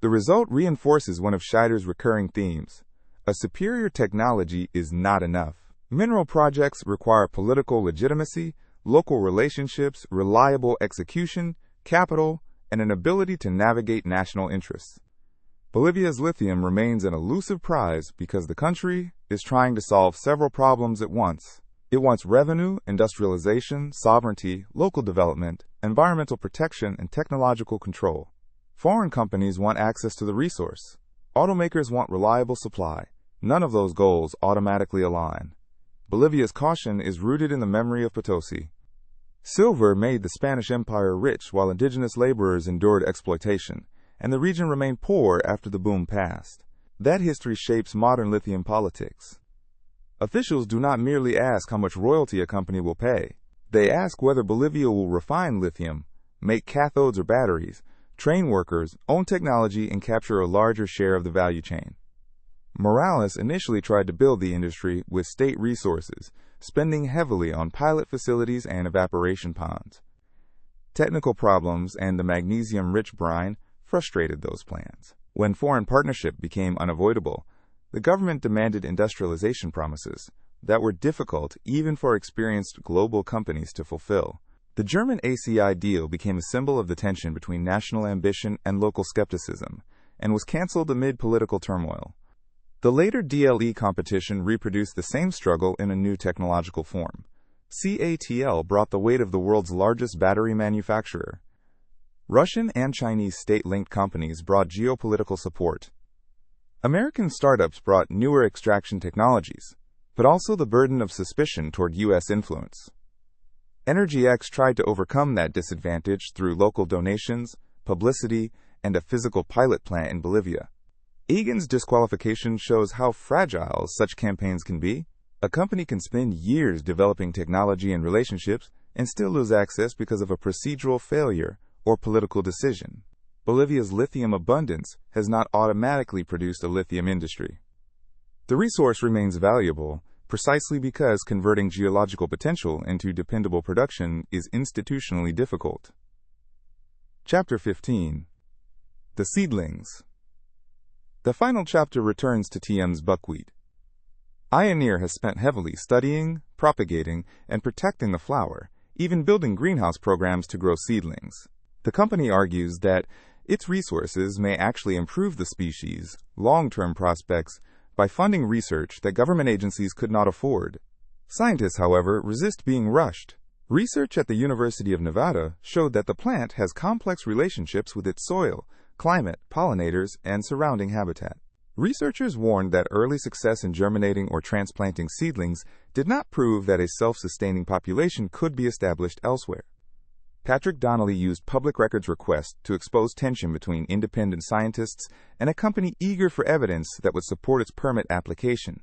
The result reinforces one of Scheyder's recurring themes. A superior technology is not enough. Mineral projects require political legitimacy, local relationships, reliable execution, capital, and an ability to navigate national interests. Bolivia's lithium remains an elusive prize because the country is trying to solve several problems at once. It wants revenue, industrialization, sovereignty, local development, environmental protection, and technological control. Foreign companies want access to the resource. Automakers want reliable supply. None of those goals automatically align. Bolivia's caution is rooted in the memory of Potosi. Silver made the Spanish Empire rich while indigenous laborers endured exploitation, and the region remained poor after the boom passed. That history shapes modern lithium politics. Officials do not merely ask how much royalty a company will pay. They ask whether Bolivia will refine lithium, make cathodes or batteries, train workers, own technology, and capture a larger share of the value chain. Morales initially tried to build the industry with state resources, spending heavily on pilot facilities and evaporation ponds. Technical problems and the magnesium-rich brine frustrated those plans. When foreign partnership became unavoidable, the government demanded industrialization promises that were difficult even for experienced global companies to fulfill. The German ACI deal became a symbol of the tension between national ambition and local skepticism, and was canceled amid political turmoil. The later DLE competition reproduced the same struggle in a new technological form. CATL brought the weight of the world's largest battery manufacturer. Russian and Chinese state-linked companies brought geopolitical support. American startups brought newer extraction technologies, but also the burden of suspicion toward U.S. influence. EnergyX tried to overcome that disadvantage through local donations, publicity, and a physical pilot plant in Bolivia. Egan's disqualification shows how fragile such campaigns can be. A company can spend years developing technology and relationships and still lose access because of a procedural failure or political decision. Bolivia's lithium abundance has not automatically produced a lithium industry. The resource remains valuable precisely because converting geological potential into dependable production is institutionally difficult. Chapter 15. The Seedlings. The final chapter returns to TM's buckwheat. Ioneer has spent heavily studying, propagating, and protecting the flower, even building greenhouse programs to grow seedlings. The company argues that its resources may actually improve the species' long-term prospects by funding research that government agencies could not afford. Scientists, however, resist being rushed. Research at the University of Nevada showed that the plant has complex relationships with its soil, climate, pollinators, and surrounding habitat. Researchers warned that early success in germinating or transplanting seedlings did not prove that a self-sustaining population could be established elsewhere. Patrick Donnelly used public records requests to expose tension between independent scientists and a company eager for evidence that would support its permit application.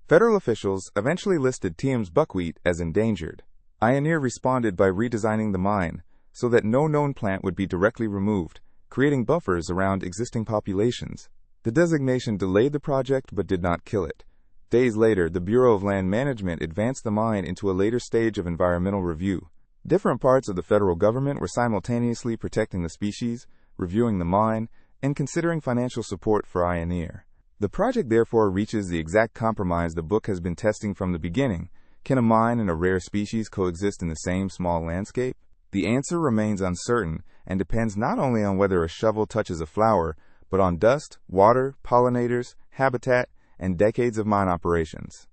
Federal officials eventually listed TM's buckwheat as endangered. Ioneer responded by redesigning the mine so that no known plant would be directly removed, creating buffers around existing populations. The designation delayed the project but did not kill it. Days later, the Bureau of Land Management advanced the mine into a later stage of environmental review. Different parts of the federal government were simultaneously protecting the species, reviewing the mine, and considering financial support for Ioneer. The project therefore reaches the exact compromise the book has been testing from the beginning. Can a mine and a rare species coexist in the same small landscape? The answer remains uncertain and depends not only on whether a shovel touches a flower, but on dust, water, pollinators, habitat, and decades of mine operations.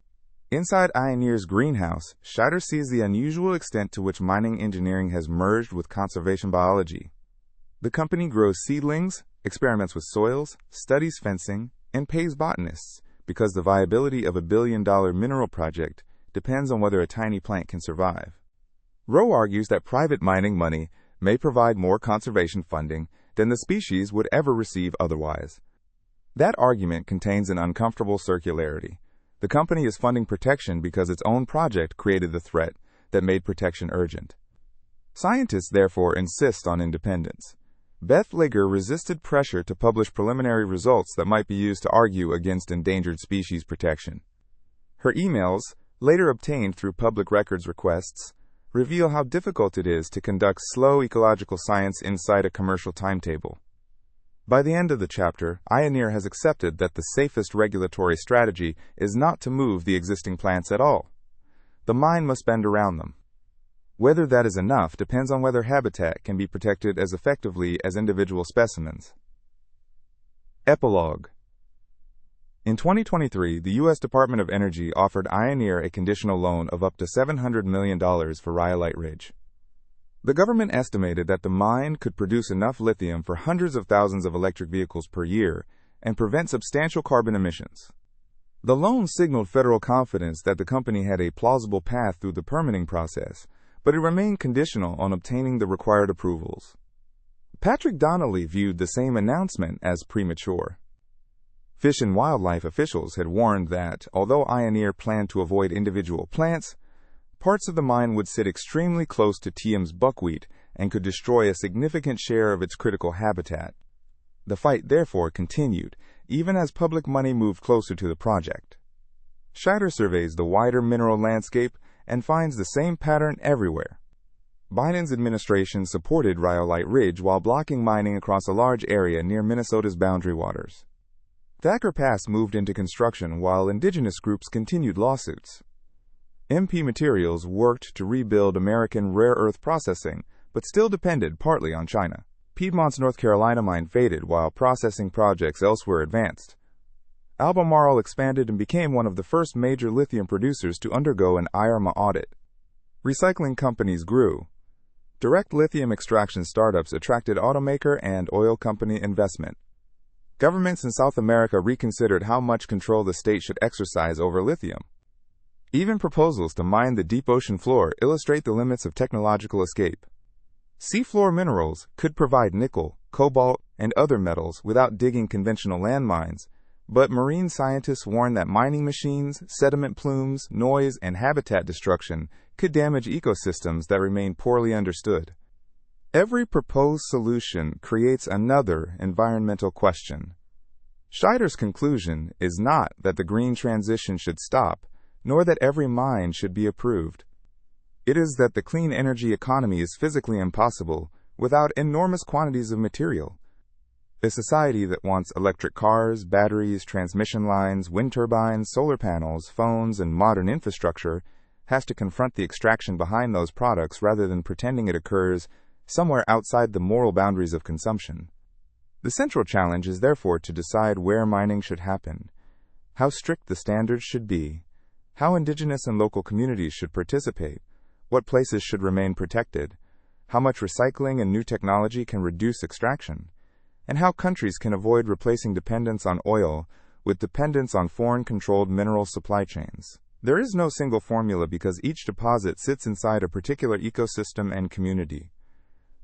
Inside Ioneer's greenhouse, Scheyder sees the unusual extent to which mining engineering has merged with conservation biology. The company grows seedlings, experiments with soils, studies fencing, and pays botanists because the viability of a billion-dollar mineral project depends on whether a tiny plant can survive. Rowe argues that private mining money may provide more conservation funding than the species would ever receive otherwise. That argument contains an uncomfortable circularity. The company is funding protection because its own project created the threat that made protection urgent. Scientists therefore insist on independence. Beth Ligger resisted pressure to publish preliminary results that might be used to argue against endangered species protection. Her emails, later obtained through public records requests, reveal how difficult it is to conduct slow ecological science inside a commercial timetable. By the end of the chapter, Ioneer has accepted that the safest regulatory strategy is not to move the existing plants at all. The mine must bend around them. Whether that is enough depends on whether habitat can be protected as effectively as individual specimens. Epilogue. In 2023, the U.S. Department of Energy offered Ioneer a conditional loan of up to $700 million for Rhyolite Ridge. The government estimated that the mine could produce enough lithium for hundreds of thousands of electric vehicles per year and prevent substantial carbon emissions. The loan signaled federal confidence that the company had a plausible path through the permitting process, but it remained conditional on obtaining the required approvals. Patrick Donnelly viewed the same announcement as premature. Fish and wildlife officials had warned that, although Ioneer planned to avoid individual plants, parts of the mine would sit extremely close to TM's buckwheat and could destroy a significant share of its critical habitat. The fight therefore continued, even as public money moved closer to the project. Scheyder surveys the wider mineral landscape and finds the same pattern everywhere. Biden's administration supported Rhyolite Ridge while blocking mining across a large area near Minnesota's boundary waters. Thacker Pass moved into construction while Indigenous groups continued lawsuits. MP Materials worked to rebuild American rare earth processing, but still depended partly on China. Piedmont's North Carolina mine faded while processing projects elsewhere advanced. Albemarle expanded and became one of the first major lithium producers to undergo an IRMA audit. Recycling companies grew. Direct lithium extraction startups attracted automaker and oil company investment. Governments in South America reconsidered how much control the state should exercise over lithium. Even proposals to mine the deep ocean floor illustrate the limits of technological escape. Seafloor minerals could provide nickel, cobalt, and other metals without digging conventional landmines, but marine scientists warn that mining machines, sediment plumes, noise, and habitat destruction could damage ecosystems that remain poorly understood. Every proposed solution creates another environmental question. Scheyder's conclusion is not that the green transition should stop, nor that every mine should be approved. It is that the clean energy economy is physically impossible without enormous quantities of material. A society that wants electric cars, batteries, transmission lines, wind turbines, solar panels, phones, and modern infrastructure has to confront the extraction behind those products rather than pretending it occurs somewhere outside the moral boundaries of consumption. The central challenge is therefore to decide where mining should happen, how strict the standards should be, how Indigenous and local communities should participate, what places should remain protected, how much recycling and new technology can reduce extraction, and how countries can avoid replacing dependence on oil with dependence on foreign-controlled mineral supply chains. There is no single formula because each deposit sits inside a particular ecosystem and community.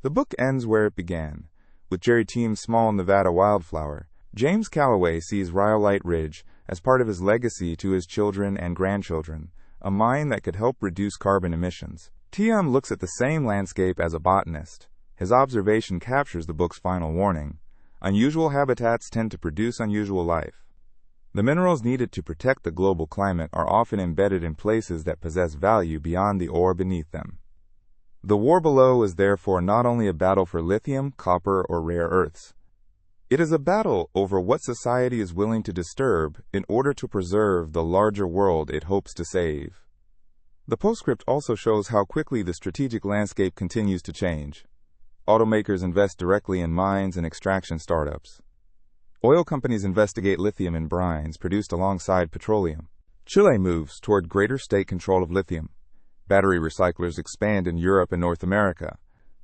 The book ends where it began, with Jerry Team's small Nevada wildflower. James Calloway sees Rhyolite Ridge as part of his legacy to his children and grandchildren, a mine that could help reduce carbon emissions. Tiam looks at the same landscape as a botanist. His observation captures the book's final warning. Unusual habitats tend to produce unusual life. The minerals needed to protect the global climate are often embedded in places that possess value beyond the ore beneath them. The war below is therefore not only a battle for lithium, copper, or rare earths. It is a battle over what society is willing to disturb in order to preserve the larger world it hopes to save. The postscript also shows how quickly the strategic landscape continues to change. Automakers invest directly in mines and extraction startups. Oil companies investigate lithium in brines produced alongside petroleum. Chile moves toward greater state control of lithium. Battery recyclers expand in Europe and North America.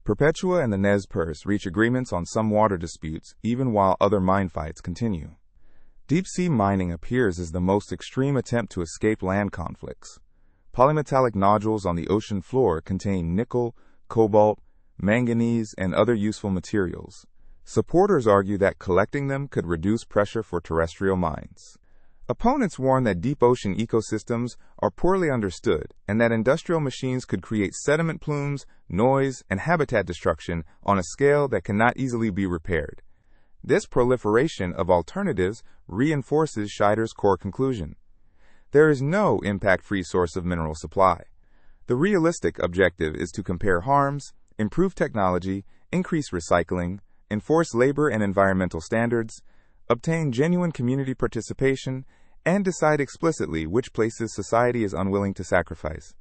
Perpetua and the Nez Perce reach agreements on some water disputes, even while other mine fights continue. Deep-sea mining appears as the most extreme attempt to escape land conflicts. Polymetallic nodules on the ocean floor contain nickel, cobalt, manganese, and other useful materials. Supporters argue that collecting them could reduce pressure for terrestrial mines. Opponents warn that deep ocean ecosystems are poorly understood and that industrial machines could create sediment plumes, noise, and habitat destruction on a scale that cannot easily be repaired. This proliferation of alternatives reinforces Scheyder's core conclusion. There is no impact-free source of mineral supply. The realistic objective is to compare harms, improve technology, increase recycling, enforce labor and environmental standards, obtain genuine community participation, and decide explicitly which places society is unwilling to sacrifice.